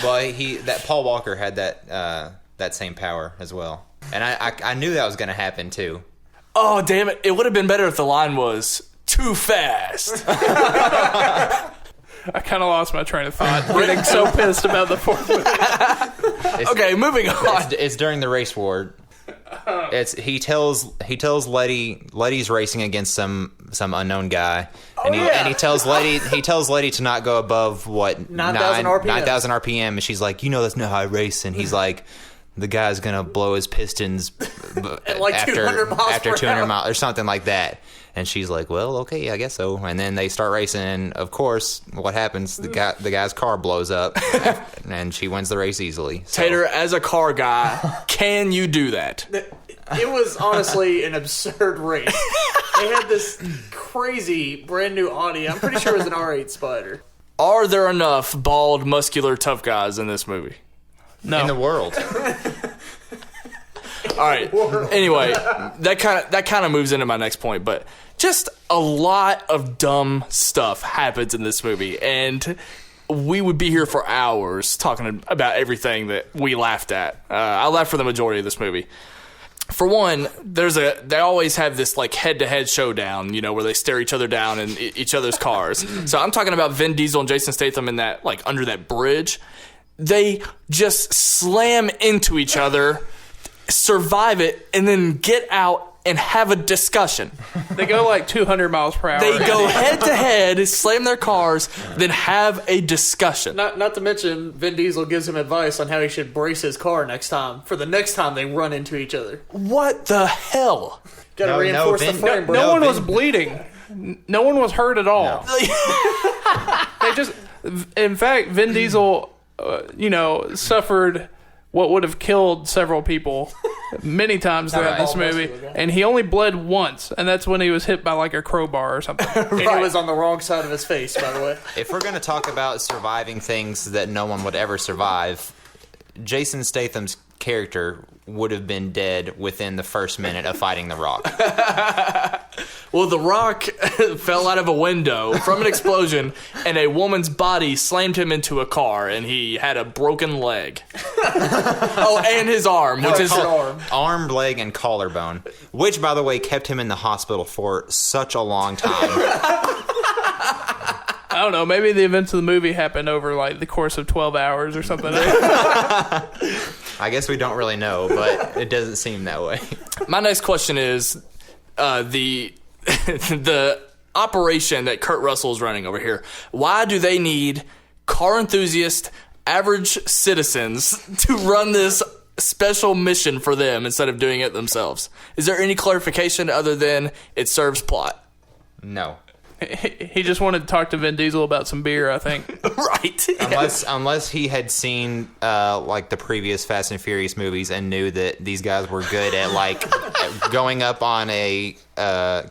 Well, that Paul Walker had that same power as well. And I knew that was going to happen too. oh damn it. It would have been better if the line was too fast. I kind of lost my train of thought, getting so pissed about the fourth movie. Okay, moving on. It's during the race war. He tells Letty's racing against some unknown guy, and he tells Letty to not go above 9,000 RPM. 9,000 RPM, and she's like, that's not how I race, and he's like, the guy's gonna blow his pistons like after 200 miles after per 200 hour. miles or something like that. And she's like, well, okay, I guess so. And then they start racing, and of course, what happens? The guy's car blows up, and she wins the race easily. So. Tater, as a car guy, can you do that? It was honestly an absurd race. They had this crazy brand new Audi. I'm pretty sure it was an R8 Spider. Are there enough bald, muscular, tough guys in this movie? No. in the world. All right. Anyway, that kind of moves into my next point, but just a lot of dumb stuff happens in this movie, and we would be here for hours talking about everything that we laughed at. I laughed for the majority of this movie. For one, they always have this like head-to-head showdown, where they stare each other down in each other's cars. So I'm talking about Vin Diesel and Jason Statham in that like under that bridge. They just slam into each other, survive it, and then get out and have a discussion. They go like 200 miles per hour. They go head to head, slam their cars, then have a discussion. Not to mention, Vin Diesel gives him advice on how he should brace his car next time for the next time they run into each other. What the hell? Got to No, reinforce the Vin- frame, bro. No one Vin- was bleeding. No one was hurt at all. They just, in fact, Vin Diesel, suffered what would have killed several people many times throughout this movie, and he only bled once, and that's when he was hit by like a crowbar or something. And he was on the wrong side of his face, by the way. If we're going to talk about surviving things that no one would ever survive, Jason Statham's character would have been dead within the first minute of fighting The Rock. Well, The Rock fell out of a window from an explosion, and a woman's body slammed him into a car, and he had a broken leg. Oh, and his arm, which is Arm, leg, and collarbone, which, by the way, kept him in the hospital for such a long time. I don't know, maybe the events of the movie happened over like the course of 12 hours or something. I guess we don't really know, but it doesn't seem that way. My next question is the operation that Kurt Russell is running over here. Why do they need car enthusiast, average citizens to run this special mission for them instead of doing it themselves? Is there any clarification other than it serves plot? No. He just wanted to talk to Vin Diesel about some beer, I think. Right. Unless he had seen like the previous Fast and Furious movies and knew that these guys were good at like going up on a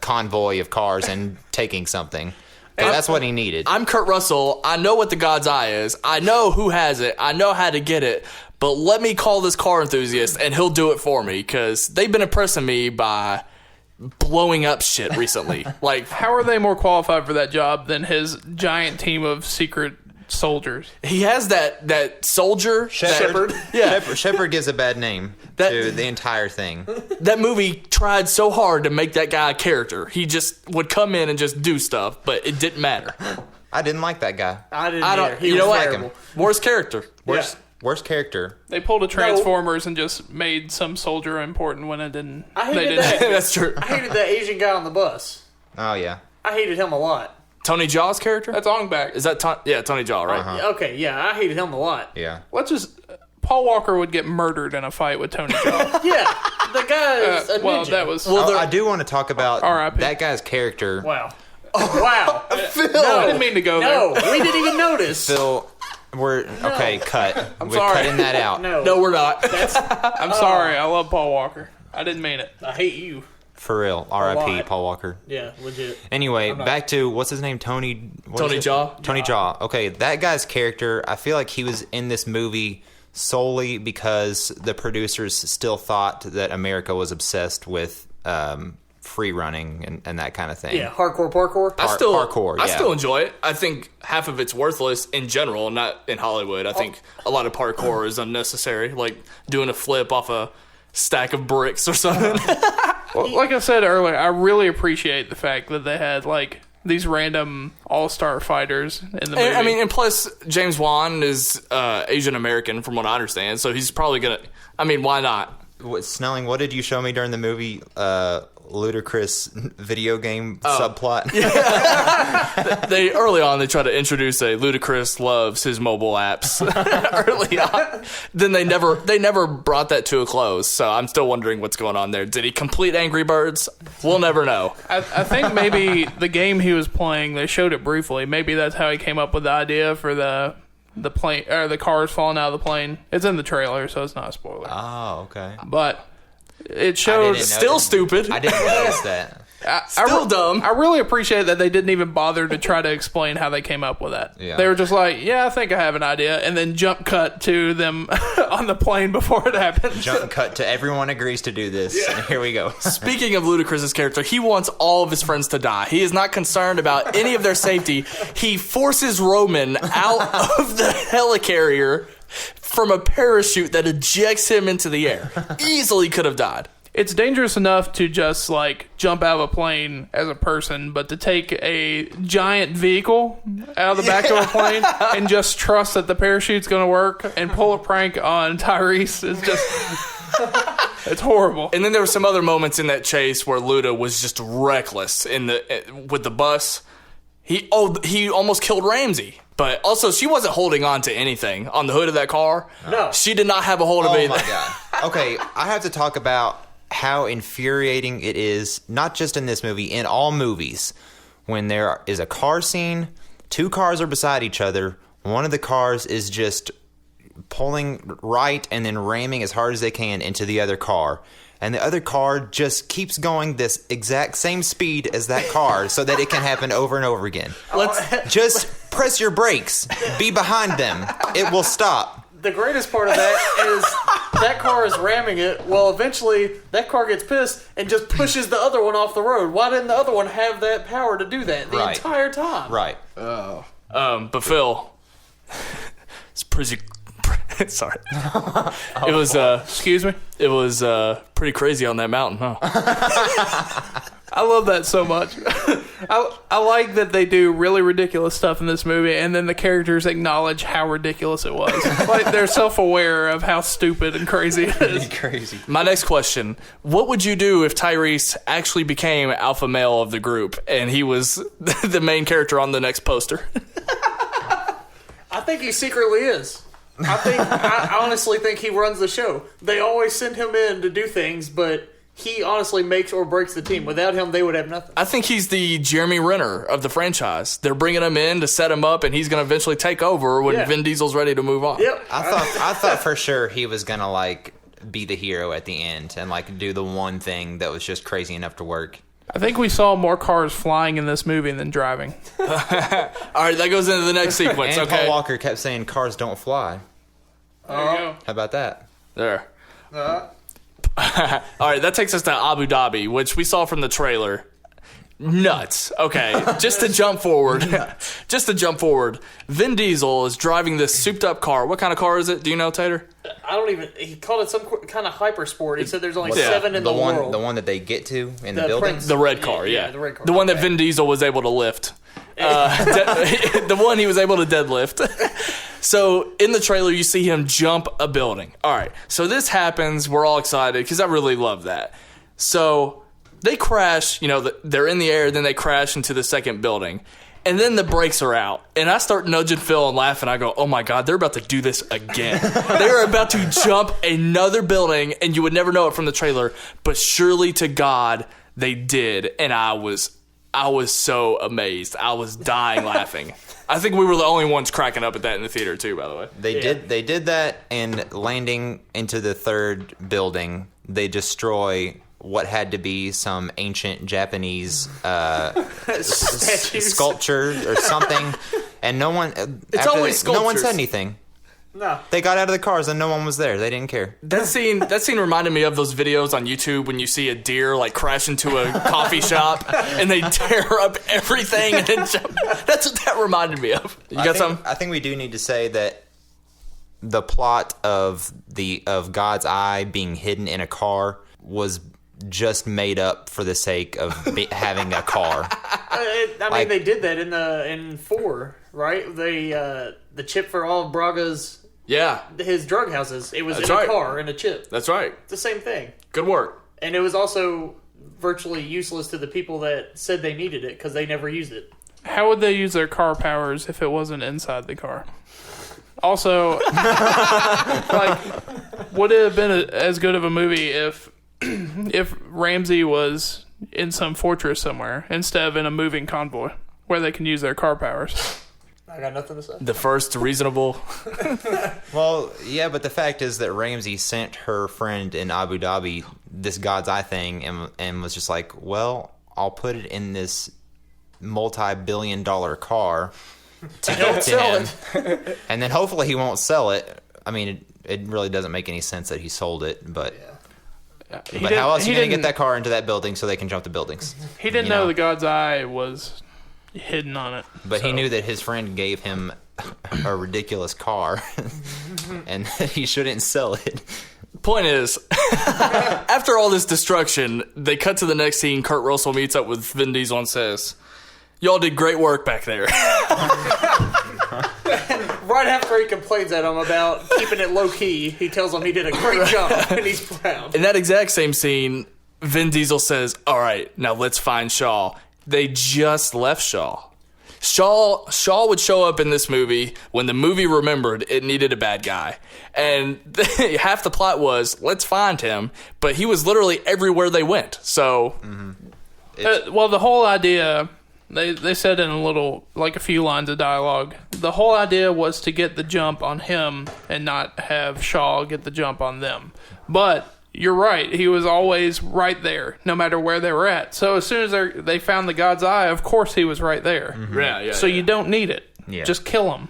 convoy of cars and taking something. That's what he needed. I'm Kurt Russell. I know what the God's Eye is. I know who has it. I know how to get it. But let me call this car enthusiast, and he'll do it for me, because they've been impressing me by blowing up shit recently. Like, How are they more qualified for that job than his giant team of secret soldiers? he has that soldier. Shepard. Yeah. Shepard gives a bad name to the entire thing. That movie tried so hard to make that guy a character. He just would come in and just do stuff, but it didn't matter. I didn't like that guy. I didn't I either. don't. He You was know what? terrible. Worst character. Worst character. They pulled a Transformers and just made some soldier important when it didn't. I They hated didn't. that. That's true. I hated that Asian guy on the bus. Oh yeah. I hated him a lot. Tony Jaw's character? That's Ong Bak. Is that Tony Jaw, right? Okay, yeah, I hated him a lot. Yeah. Let's just. Paul Walker would get murdered in a fight with Tony Jaw. Yeah, the guy is a Well, ninja. that was. I do want to talk about R.I.P. that guy's character. Wow. Wow. I didn't mean to go No, there. we didn't even notice. Phil, we're okay. Cut. We're sorry. cutting that out. No, we're not. I'm sorry. I love Paul Walker. I didn't mean it. I hate you. For real. R.I.P. lot. Paul Walker. Yeah, legit. Anyway, back to what's his name? Tony Jaa? Tony Jaa. Okay, that guy's character, I feel like he was in this movie solely because the producers still thought that America was obsessed with free running and that kind of thing. Yeah, hardcore parkour. I parkour, I yeah. still enjoy it. I think half of it's worthless in general, not in Hollywood. I think a lot of parkour is unnecessary, like doing a flip off a stack of bricks or something. Well, like I said earlier, I really appreciate the fact that they had like these random all-star fighters in the movie. I mean, and plus James Wan is Asian American, from what I understand, so he's probably gonna. I mean, why not? Snelling, what did you show me during the movie? Ludicrous video game subplot. They early on they try to introduce a Ludacris loves his mobile apps early on. Then they never brought that to a close. So I'm still wondering what's going on there. Did he complete Angry Birds? We'll never know. I think maybe the game he was playing, they showed it briefly. Maybe that's how he came up with the idea for the plane or the cars falling out of the plane. It's in the trailer, so it's not a spoiler. Oh, okay. But it showed. didn't know Still that. stupid. I didn't notice that. Still dumb. I really appreciate that they didn't even bother to try to explain how they came up with that. Yeah. They were just like, yeah, I think I have an idea, and then jump cut to them on the plane before it happens. Jump cut to everyone agrees to do this. And here we go. Speaking of Ludacris's character, he wants all of his friends to die. He is not concerned about any of their safety. He forces Roman out of the helicarrier from a parachute that ejects him into the air. Easily could have died. It's dangerous enough to just like jump out of a plane as a person, but to take a giant vehicle out of the back of a plane and just trust that the parachute's going to work and pull a prank on Tyrese is just it's horrible. And then there were some other moments in that chase where Luda was just reckless with the bus. He almost killed Ramsey. But also, she wasn't holding on to anything on the hood of that car. No. She did not have a hold of Oh anything. my god. Okay, I have to talk about how infuriating it is, not just in this movie, in all movies, when there is a car scene, two cars are beside each other, one of the cars is just pulling right and then ramming as hard as they can into the other car. And the other car just keeps going this exact same speed as that car so that it can happen over and over again. Just press your brakes. Be behind them. It will stop. The greatest part of that is that car is ramming it. Well, eventually that car gets pissed and just pushes the other one off the road. Why didn't the other one have that power to do that the Right. entire time? Right. But Phil, it's pretty. Sorry, it was. Excuse me? It was pretty crazy on that mountain, huh? I love that so much. I like that they do really ridiculous stuff in this movie, and then the characters acknowledge how ridiculous it was. Like they're self-aware of how stupid and crazy it is. Crazy. My next question: what would you do if Tyrese actually became alpha male of the group and he was the main character on the next poster? I think he secretly is. I honestly think he runs the show. They always send him in to do things, but he honestly makes or breaks the team. Without him, they would have nothing. I think he's the Jeremy Renner of the franchise. They're bringing him in to set him up, and he's going to eventually take over when Vin Diesel's ready to move on. Yep. I thought for sure he was gonna like be the hero at the end and like do the one thing that was just crazy enough to work. I think we saw more cars flying in this movie than driving. All right, that goes into the next sequence. And Okay. Paul Walker kept saying cars don't fly. There you go. How about that? There. All right, that takes us to Abu Dhabi, which we saw from the trailer. Nuts. Okay, just to jump forward. Vin Diesel is driving this souped-up car. What kind of car is it? Do you know, Tater? I don't even. He called it some kind of hyper sport. He said there's only Yeah. 7 in the world. The one that they get to in the The building. Prince. The red car, yeah. the red car. The one that Vin Diesel was able to lift. The one he was able to deadlift. So in the trailer, you see him jump a building. All right, so this happens. We're all excited because I really love that. So they crash. They're in the air, then they crash into the second building. And then the brakes are out. And I start nudging Phil and laughing. I go, oh my God, they're about to do this again. They're about to jump another building, and you would never know it from the trailer. But surely to God, they did. And I was so amazed. I was dying laughing. I think we were the only ones cracking up at that in the theater too, by the way. They did that, and landing into the third building, they destroy what had to be some ancient Japanese sculpture or something, and no one. No one sculptures. said anything. No. They got out of the cars and no one was there. They didn't care. That scene reminded me of those videos on YouTube when you see a deer like crash into a coffee shop and they tear up everything and then jump. That's what that reminded me of. You got something? I think we do need to say that the plot of God's Eye being hidden in a car was just made up for the sake of having a car. They did that in 4, right? The chip for all of Braga's his drug houses. It was That's in right. a car and a chip. That's right. It's the same thing. Good work. And it was also virtually useless to the people that said they needed it because they never used it. How would they use their car powers if it wasn't inside the car? Also, would it have been as good of a movie if Ramsey was in some fortress somewhere instead of in a moving convoy where they can use their car powers? I got nothing to say. The first reasonable. Well, yeah, but the fact is that Ramsey sent her friend in Abu Dhabi this God's Eye thing and was just like, well, I'll put it in this multi-billion-dollar car to get to him. And then hopefully he won't sell it. I mean, it really doesn't make any sense that he sold it, but... But how else are you going to get that car into that building so they can jump the buildings? He didn't know the God's Eye was hidden on it. But he knew that his friend gave him a ridiculous car and that he shouldn't sell it. Point is, after all this destruction, they cut to the next scene. Kurt Russell meets up with Vin Diesel and says, y'all did great work back there. Right after he complains at him about keeping it low-key, he tells him he did a great job, and he's proud. In that exact same scene, Vin Diesel says, all right, now let's find Shaw. They just left Shaw. Shaw would show up in this movie when the movie remembered it needed a bad guy. And half the plot was, let's find him, but he was literally everywhere they went. So... The whole idea... They said in a few lines of dialogue, the whole idea was to get the jump on him and not have Shaw get the jump on them. But you're right, he was always right there, no matter where they were at. So as soon as they found the God's Eye, of course he was right there. Yeah. So you don't need it. Yeah. Just kill him.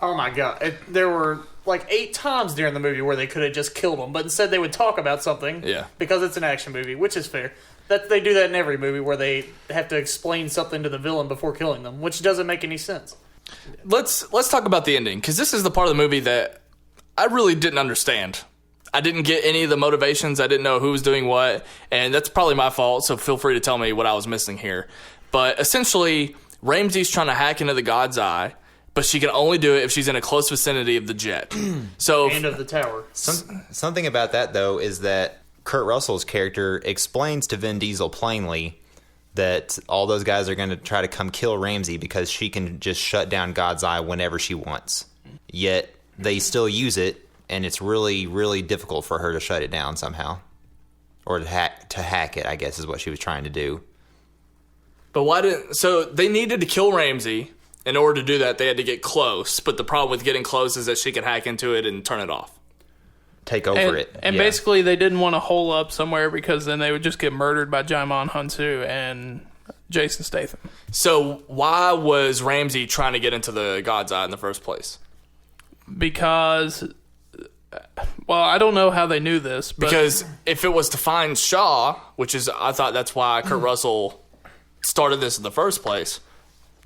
Oh my God. There were like 8 times during the movie where they could have just killed him, but instead they would talk about something because it's an action movie, which is fair. They do that in every movie where they have to explain something to the villain before killing them, which doesn't make any sense. Let's talk about the ending, because this is the part of the movie that I really didn't understand. I didn't get any of the motivations. I didn't know who was doing what, and that's probably my fault, so feel free to tell me what I was missing here. But essentially, Ramsey's trying to hack into the God's Eye, but she can only do it if she's in a close vicinity of the jet. And of the tower. Something about that, though, is that Kurt Russell's character explains to Vin Diesel plainly that all those guys are going to try to come kill Ramsey because she can just shut down God's Eye whenever she wants. Yet they still use it, and it's really, really difficult for her to shut it down somehow. or to hack it, I guess is what she was trying to do. But why didn't... So they needed to kill Ramsey. In order to do that, they had to get close. But the problem with getting close is that she could hack into it and turn it off. Take over it. And basically, they didn't want to hole up somewhere because then they would just get murdered by Jaimon Hunsu and Jason Statham. So why was Ramsey trying to get into the God's Eye in the first place? Because... Well, I don't know how they knew this. But Because if it was to find Shaw, which is... I thought that's why Kurt Russell started this in the first place...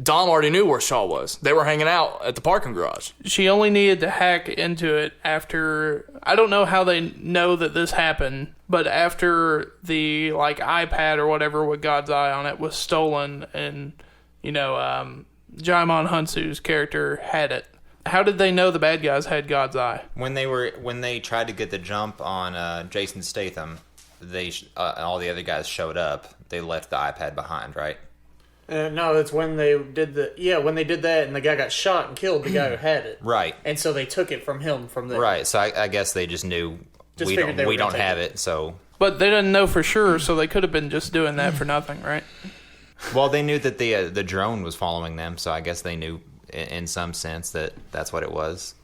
Dom already knew where Shaw was. They were hanging out at the parking garage. she only needed to hack into it after... I don't know how they know that this happened, but after the iPad or whatever with God's Eye on it was stolen and, Jaimon Hunsu's character had it. How did they know the bad guys had God's Eye? When they tried to get the jump on Jason Statham, all the other guys showed up. They left the iPad behind, right? No, it's when they did when they did that and the guy got shot and killed the guy who had it. Right. And so they took it from him from there. Right. So I guess they just knew we don't have it. So. But they didn't know for sure, so they could have been just doing that for nothing, right? Well, they knew that the drone was following them, so I guess they knew in some sense that that's what it was.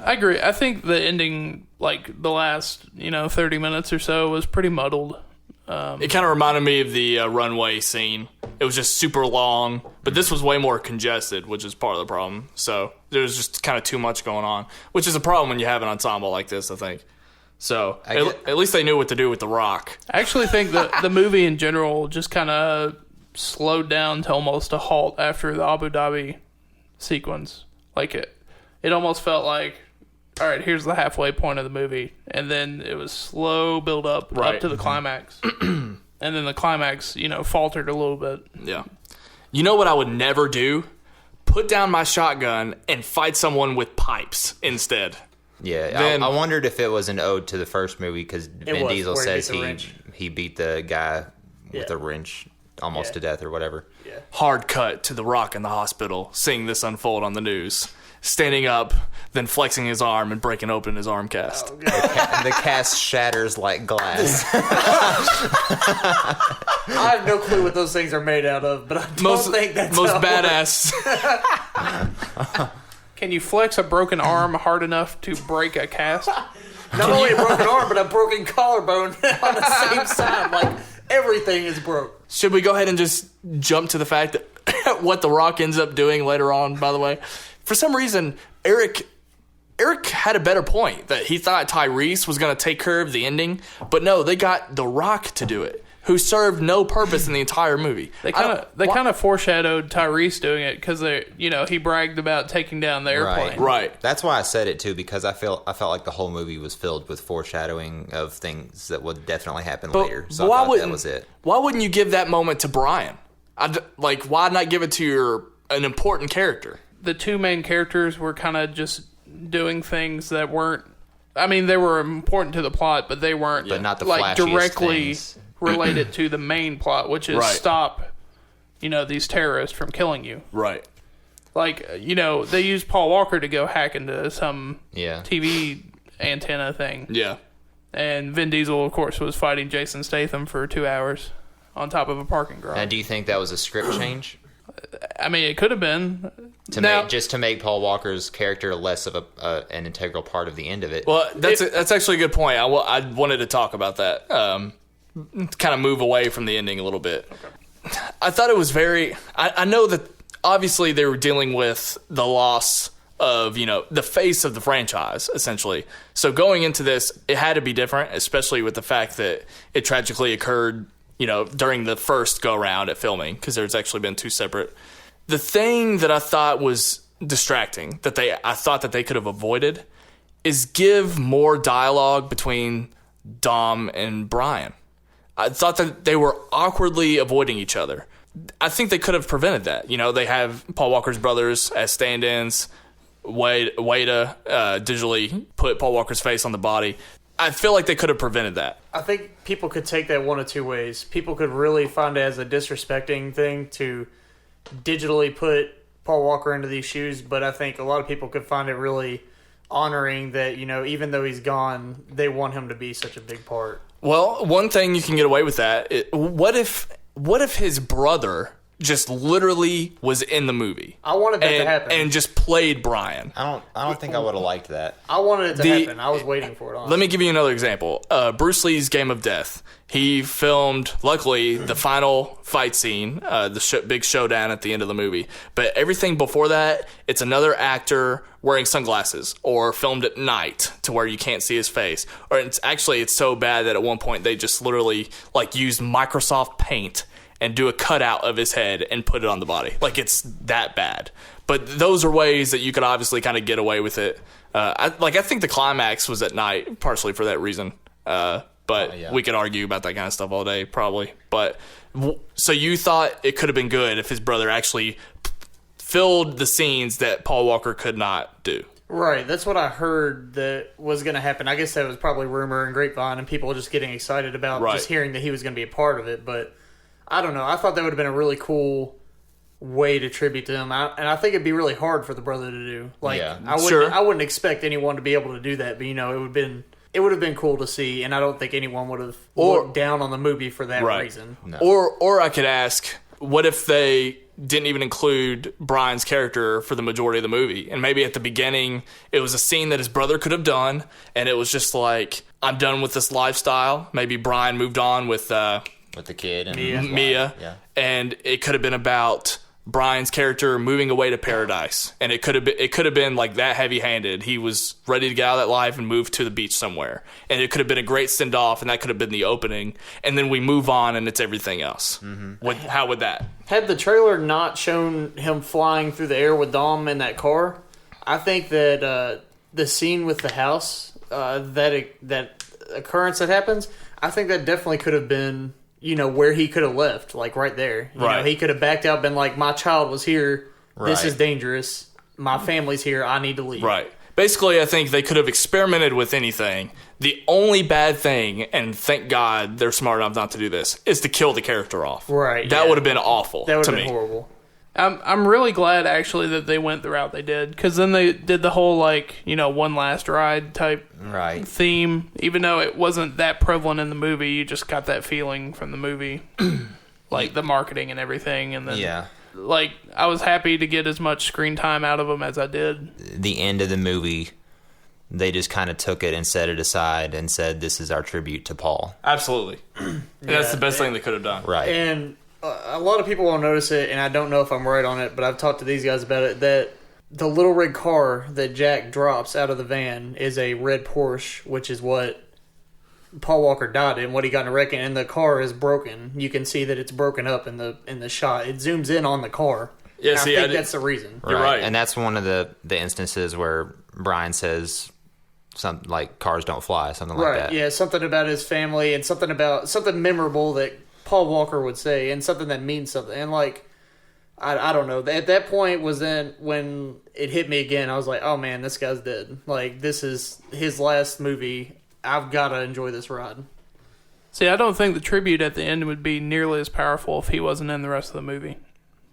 I agree. I think the ending, the last 30 minutes or so, was pretty muddled. It kind of reminded me of the runway scene. It was just super long, but this was way more congested, which is part of the problem. So there was just kind of too much going on, which is a problem when you have an ensemble like this, I think. So at least they knew what to do with The Rock. I actually think the movie in general just kind of slowed down to almost a halt after the Abu Dhabi sequence. It almost felt like, all right, here's the halfway point of the movie. And then it was slow build up to the climax. And then the climax, faltered a little bit. Yeah. You know what I would never do? Put down my shotgun and fight someone with pipes instead. Yeah, I wondered if it was an ode to the first movie because Vin Diesel says he beat the guy with a wrench almost to death or whatever. Yeah. Hard cut to The Rock in the hospital, seeing this unfold on the news. Standing up, then flexing his arm and breaking open his arm cast. Oh, The cast shatters like glass. I have no clue what those things are made out of, but I don't think that's most how it badass. Can you flex a broken arm hard enough to break a cast? Not only a broken arm, but a broken collarbone on the same side. Everything is broke. Should we go ahead and just jump to the fact that what The Rock ends up doing later on, by the way? For some reason, Eric had a better point, that he thought Tyrese was going to take care of the ending, but no, they got The Rock to do it, who served no purpose in the entire movie. They kind of foreshadowed Tyrese doing it because he bragged about taking down the airplane. Right. That's why I said it too, because I felt like the whole movie was filled with foreshadowing of things that would definitely happen later. So I thought that was it. Why wouldn't you give that moment to Brian? Why not give it to an important character? The two main characters were kind of just doing things that weren't... I mean, they were important to the plot, but they weren't but not the flashiest directly things. related to the main plot, which is stop, these terrorists from killing you. Right. They used Paul Walker to go hack into some TV antenna thing. Yeah. And Vin Diesel, of course, was fighting Jason Statham for 2 hours on top of a parking garage. Now, do you think that was a script change? I mean, it could have been. To make Paul Walker's character less of an integral part of the end of it. Well, that's actually a good point. I wanted to talk about that. Kind of move away from the ending a little bit. Okay. I thought it was very... I know that obviously they were dealing with the loss of, the face of the franchise, essentially. So going into this, it had to be different, especially with the fact that it tragically occurred, during the first go-round at filming, because there's actually been 2 separate... The thing that I thought was distracting, I thought that they could have avoided, is give more dialogue between Dom and Brian. I thought that they were awkwardly avoiding each other. I think they could have prevented that. They have Paul Walker's brothers as stand-ins. Wada digitally put Paul Walker's face on the body. I feel like they could have prevented that. I think people could take that one of two ways. People could really find it as a disrespecting thing to digitally put Paul Walker into these shoes, but I think a lot of people could find it really honoring that, even though he's gone, they want him to be such a big part. Well, one thing you can get away with that. What if his brother just literally was in the movie? I wanted that to happen. And just played Brian. I don't think I would have liked that. I wanted it to happen. I was waiting for it. Honestly. Let me give you another example. Bruce Lee's Game of Death. He filmed, luckily, the final fight scene, the big showdown at the end of the movie. But everything before that, it's another actor wearing sunglasses or filmed at night to where you can't see his face. Or it's so bad that at one point they just literally like used Microsoft Paint and do a cutout of his head and put it on the body. Like, it's that bad. But those are ways that you could obviously kind of get away with it. I think the climax was at night, partially for that reason. But we could argue about that kind of stuff all day, probably. But so you thought it could have been good if his brother actually filled the scenes that Paul Walker could not do. Right, that's what I heard that was going to happen. I guess that was probably rumor and grapevine and people just getting excited about just hearing that he was going to be a part of it. But I don't know. I thought that would have been a really cool way to tribute to him. And I think it'd be really hard for the brother to do. Like, I wouldn't expect anyone to be able to do that, but, it would have been cool to see, and I don't think anyone would have looked down on the movie for that reason. No. Or I could ask, what if they didn't even include Brian's character for the majority of the movie? And maybe at the beginning, it was a scene that his brother could have done, and it was just like, I'm done with this lifestyle. Maybe Brian moved on with the kid and Mia. Yeah. And it could have been about Brian's character moving away to paradise, and it could have been like that heavy-handed. He was ready to get out of that life and move to the beach somewhere, and it could have been a great send-off, and that could have been the opening. And then we move on, and it's everything else. Mm-hmm. How would that? Had the trailer not shown him flying through the air with Dom in that car, I think that the scene with the house, that occurrence that happens, I think that definitely could have been, where he could have left, like right there. You know, he could have backed out, been like, my child was here. This is dangerous. My family's here. I need to leave. Right. Basically, I think they could have experimented with anything. The only bad thing, and thank God they're smart enough not to do this, is to kill the character off. Right. That would have been awful. That would have been horrible. I'm really glad actually that they went the route they did, because then they did the whole one last ride type theme. Even though it wasn't that prevalent in the movie, you just got that feeling from the movie, like the marketing and everything. And then I was happy to get as much screen time out of them as I did. The end of the movie, they just kind of took it and set it aside and said, "This is our tribute to Paul." Absolutely, that's the best thing they could have done. Right. And a lot of people won't notice it, and I don't know if I'm right on it, but I've talked to these guys about it, that the little red car that Jack drops out of the van is a red Porsche, which is what Paul Walker died in, what he got in a wreck in, and the car is broken. You can see that it's broken up in the shot. It zooms in on the car. Yeah, I think that's the reason. You're right. And that's one of the instances where Brian says something like, cars don't fly, something like that. Yeah, something about his family and something memorable that Paul Walker would say, and something that means something. And I don't know. At that point was then when it hit me again. I was like, oh man, this guy's dead. Like, this is his last movie. I've got to enjoy this ride. See, I don't think the tribute at the end would be nearly as powerful if he wasn't in the rest of the movie.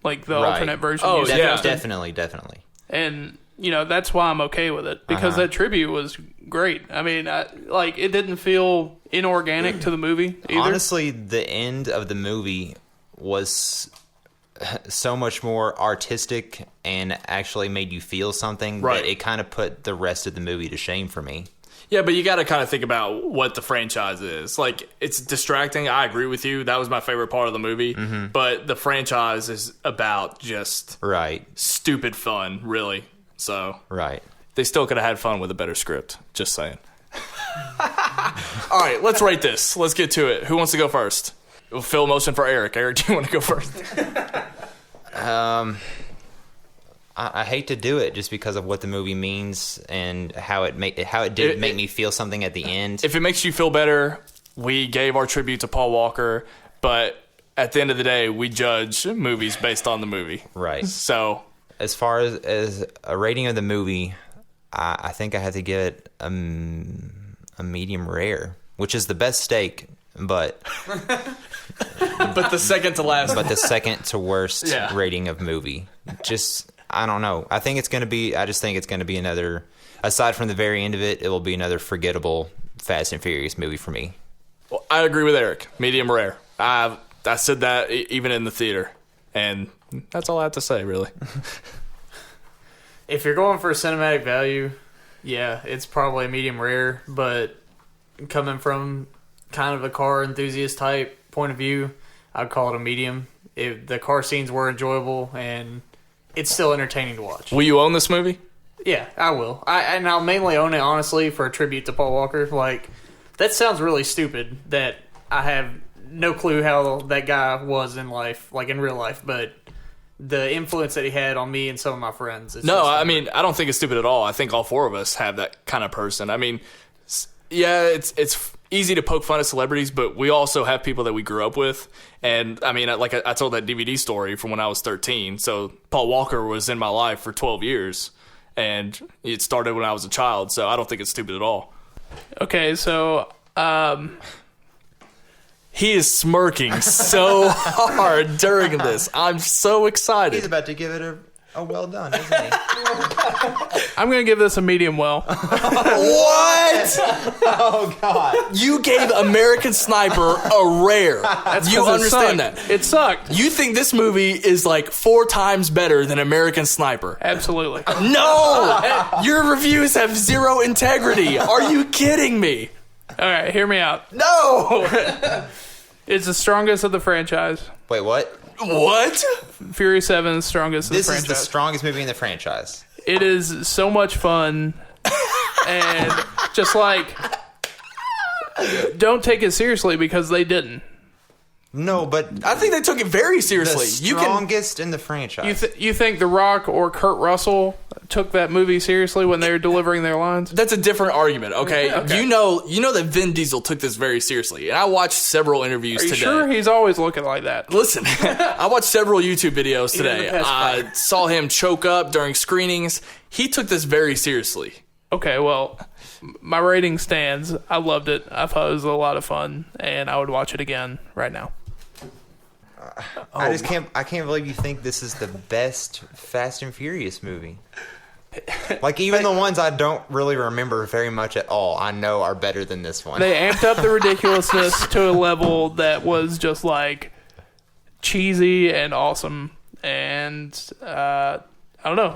Like the alternate version. Oh, yeah. Definitely. And, that's why I'm okay with it. Because that tribute was great. I mean, it didn't feel inorganic to the movie either. Honestly, the end of the movie was so much more artistic and actually made you feel something that it kind of put the rest of the movie to shame for me. Yeah, but you got to kind of think about what the franchise is. Like, it's distracting. I agree with you. That was my favorite part of the movie. Mm-hmm. But the franchise is about just stupid fun, really. So they still could have had fun with a better script. Just saying. All right, let's rate this. Let's get to it. Who wants to go first? Phil, motion for Eric. Eric, do you want to go first? I hate to do it just because of what the movie means and how it did make me feel something at the end. If it makes you feel better, we gave our tribute to Paul Walker, but at the end of the day, we judge movies based on the movie. Right. So, as far as a rating of the movie, I think I had to give it a medium rare, which is the best steak, but but the second to last. But the second to worst rating of movie. Just, I don't know. I just think it's going to be another, aside from the very end of it, it will be another forgettable Fast and Furious movie for me. Well, I agree with Eric. Medium rare. I said that even in the theater, and that's all I have to say, really. If you're going for cinematic value, yeah, it's probably a medium rare. But coming from kind of a car enthusiast type point of view, I'd call it a medium. The car scenes were enjoyable, and it's still entertaining to watch. Will you own this movie? Yeah, I will. And I'll mainly own it, honestly, for a tribute to Paul Walker. Like, that sounds really stupid that I have no clue how that guy was in life, like in real life, but the influence that he had on me and some of my friends. No, I mean, I don't think it's stupid at all. I think all four of us have that kind of person. I mean, yeah, it's easy to poke fun at celebrities, but we also have people that we grew up with. And I mean, like I told that DVD story from when I was 13. So Paul Walker was in my life for 12 years, and it started when I was a child. So I don't think it's stupid at all. Okay, so he is smirking so hard during this. I'm so excited. He's about to give it a well done, isn't he? I'm going to give this a medium well. What? Oh, God. You gave American Sniper a rare. You understand that? It sucked. You think this movie is like 4 times better than American Sniper? Absolutely. No! Your reviews have zero integrity. Are you kidding me? All right, hear me out. No! It's the strongest of the franchise. Wait, what? What? Fury 7 is the strongest of the This franchise. is the strongest movie in the franchise. It is so much fun. And just like, don't take it seriously because they didn't. No, but I think they took it very seriously. the strongest in the franchise. You think The Rock or Kurt Russell took that movie seriously when they were delivering their lines? That's a different argument, okay? Okay. You know that Vin Diesel took this very seriously, and I watched several interviews Are you today. sure? He's always looking like that. Listen, I watched several YouTube videos Even today. the past I saw him choke up during screenings. He took this very seriously. Okay, well, my rating stands. I loved it. I thought it was a lot of fun, and I would watch it again right now. I can't believe you think this is the best Fast and Furious movie. Like, even the ones I don't really remember very much at all, I know are better than this one. They amped up the ridiculousness to a level that was just like cheesy and awesome, and I don't know.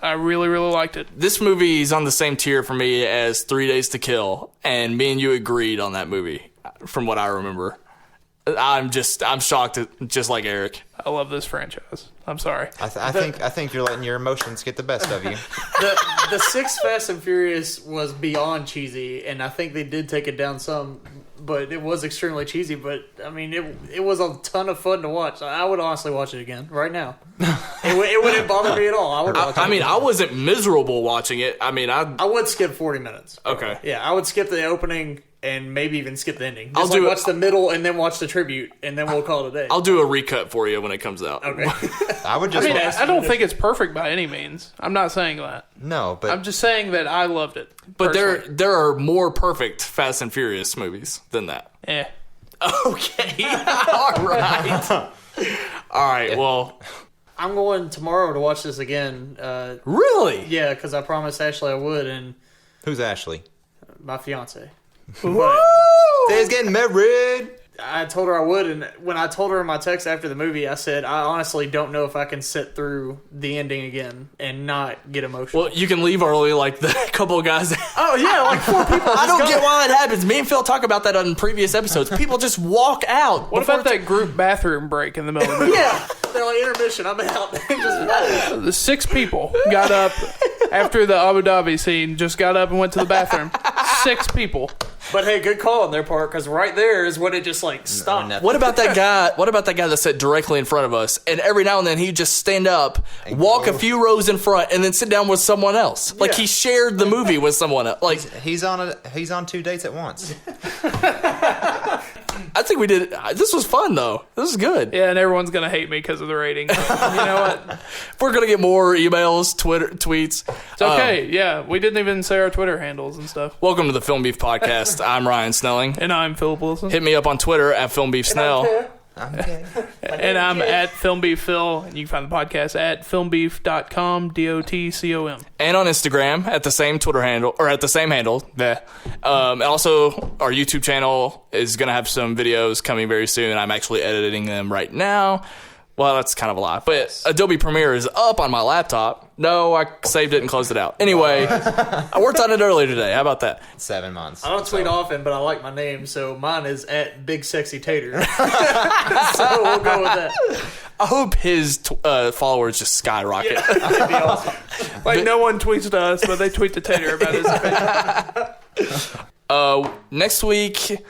I really, really liked it. This movie is on the same tier for me as 3 Days to Kill, and me and you agreed on that movie, from what I remember. I'm shocked, just like Eric. I love this franchise. I'm sorry. I think you're letting your emotions get the best of you. The sixth Fast and Furious was beyond cheesy, and I think they did take it down some, but it was extremely cheesy. But I mean, it was a ton of fun to watch. I would honestly watch it again right now. It wouldn't bother me at all. I would watch it. I mean, I wasn't miserable watching it. I mean, I would skip 40 minutes. Okay. Yeah, I would skip the opening and maybe even skip the ending. I'll do watch the middle and then watch the tribute, and then we'll call it a day. I'll do a recut for you when it comes out. Okay. I would just. I don't think it's perfect by any means. I'm not saying that. No, but I'm just saying that I loved it. But personally. there are more perfect Fast and Furious movies than that. Okay. All right. All right. Well, I'm going tomorrow to watch this again. really? Yeah, because I promised Ashley I would, and who's Ashley? my fiance. Woo! They's getting married. I told her I would, and when I told her in my text after the movie, I said, I honestly don't know if I can sit through the ending again and not get emotional. Well, you can leave early, like the couple of guys. Oh, yeah, like 4 people. I don't get why that happens. Me and Phil talk about that on previous episodes. People just walk out. What about that group bathroom break in the middle of the movie? Yeah, they're like, intermission, I'm out. Just The 6 people got up after the Abu Dhabi scene, just got up and went to the bathroom. 6 people. But hey, good call on their part, because right there is when it just like stopped. No. What about that guy? What about that guy that sat directly in front of us? And every now and then he'd just stand up, walk a few rows in front, and then sit down with someone else. Like he shared the movie with someone else. Like He's on 2 dates at once. I think we did. This was fun though. This is good. Yeah, and everyone's going to hate me because of the rating. You know what? If we're gonna get more emails, Twitter tweets. It's okay. Yeah, we didn't even say our Twitter handles and stuff. Welcome to the Filmbeef podcast. I'm Ryan Snelling. And I'm Philip Wilson. Hit me up on Twitter at FilmbeefSnell. I'm kidding. And I'm at Filmbeef Phil, and you can find the podcast at filmbeef.com, DOTCOM. And on Instagram at the same Twitter handle, or at the same handle. And also, our YouTube channel is going to have some videos coming very soon. I'm actually editing them right now. Well, that's kind of a lie. But Adobe Premiere is up on my laptop. No, I saved it and closed it out. Anyway, I worked on it earlier today. How about that? 7 months. I don't tweet often, but I like my name, so mine is at Big Sexy Tater. So we'll go with that. I hope his followers just skyrocket. That'd be awesome. Like, no one tweets to us, but they tweet to Tater about his opinion. Next week,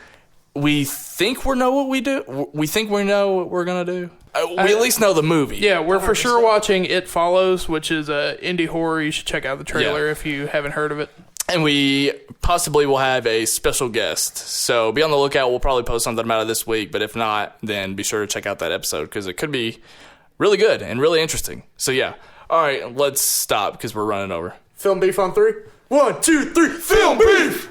we think we know what we do. We think we know what we're going to do. We at least know the movie. Yeah, we're for sure watching It Follows, which is a indie horror. You should check out the trailer if you haven't heard of it. And we possibly will have a special guest. So be on the lookout. We'll probably post something about it this week. But if not, then be sure to check out that episode because it could be really good and really interesting. So yeah. All right, let's stop because we're running over. Film beef on 3. 1, 2, 3. Film beef!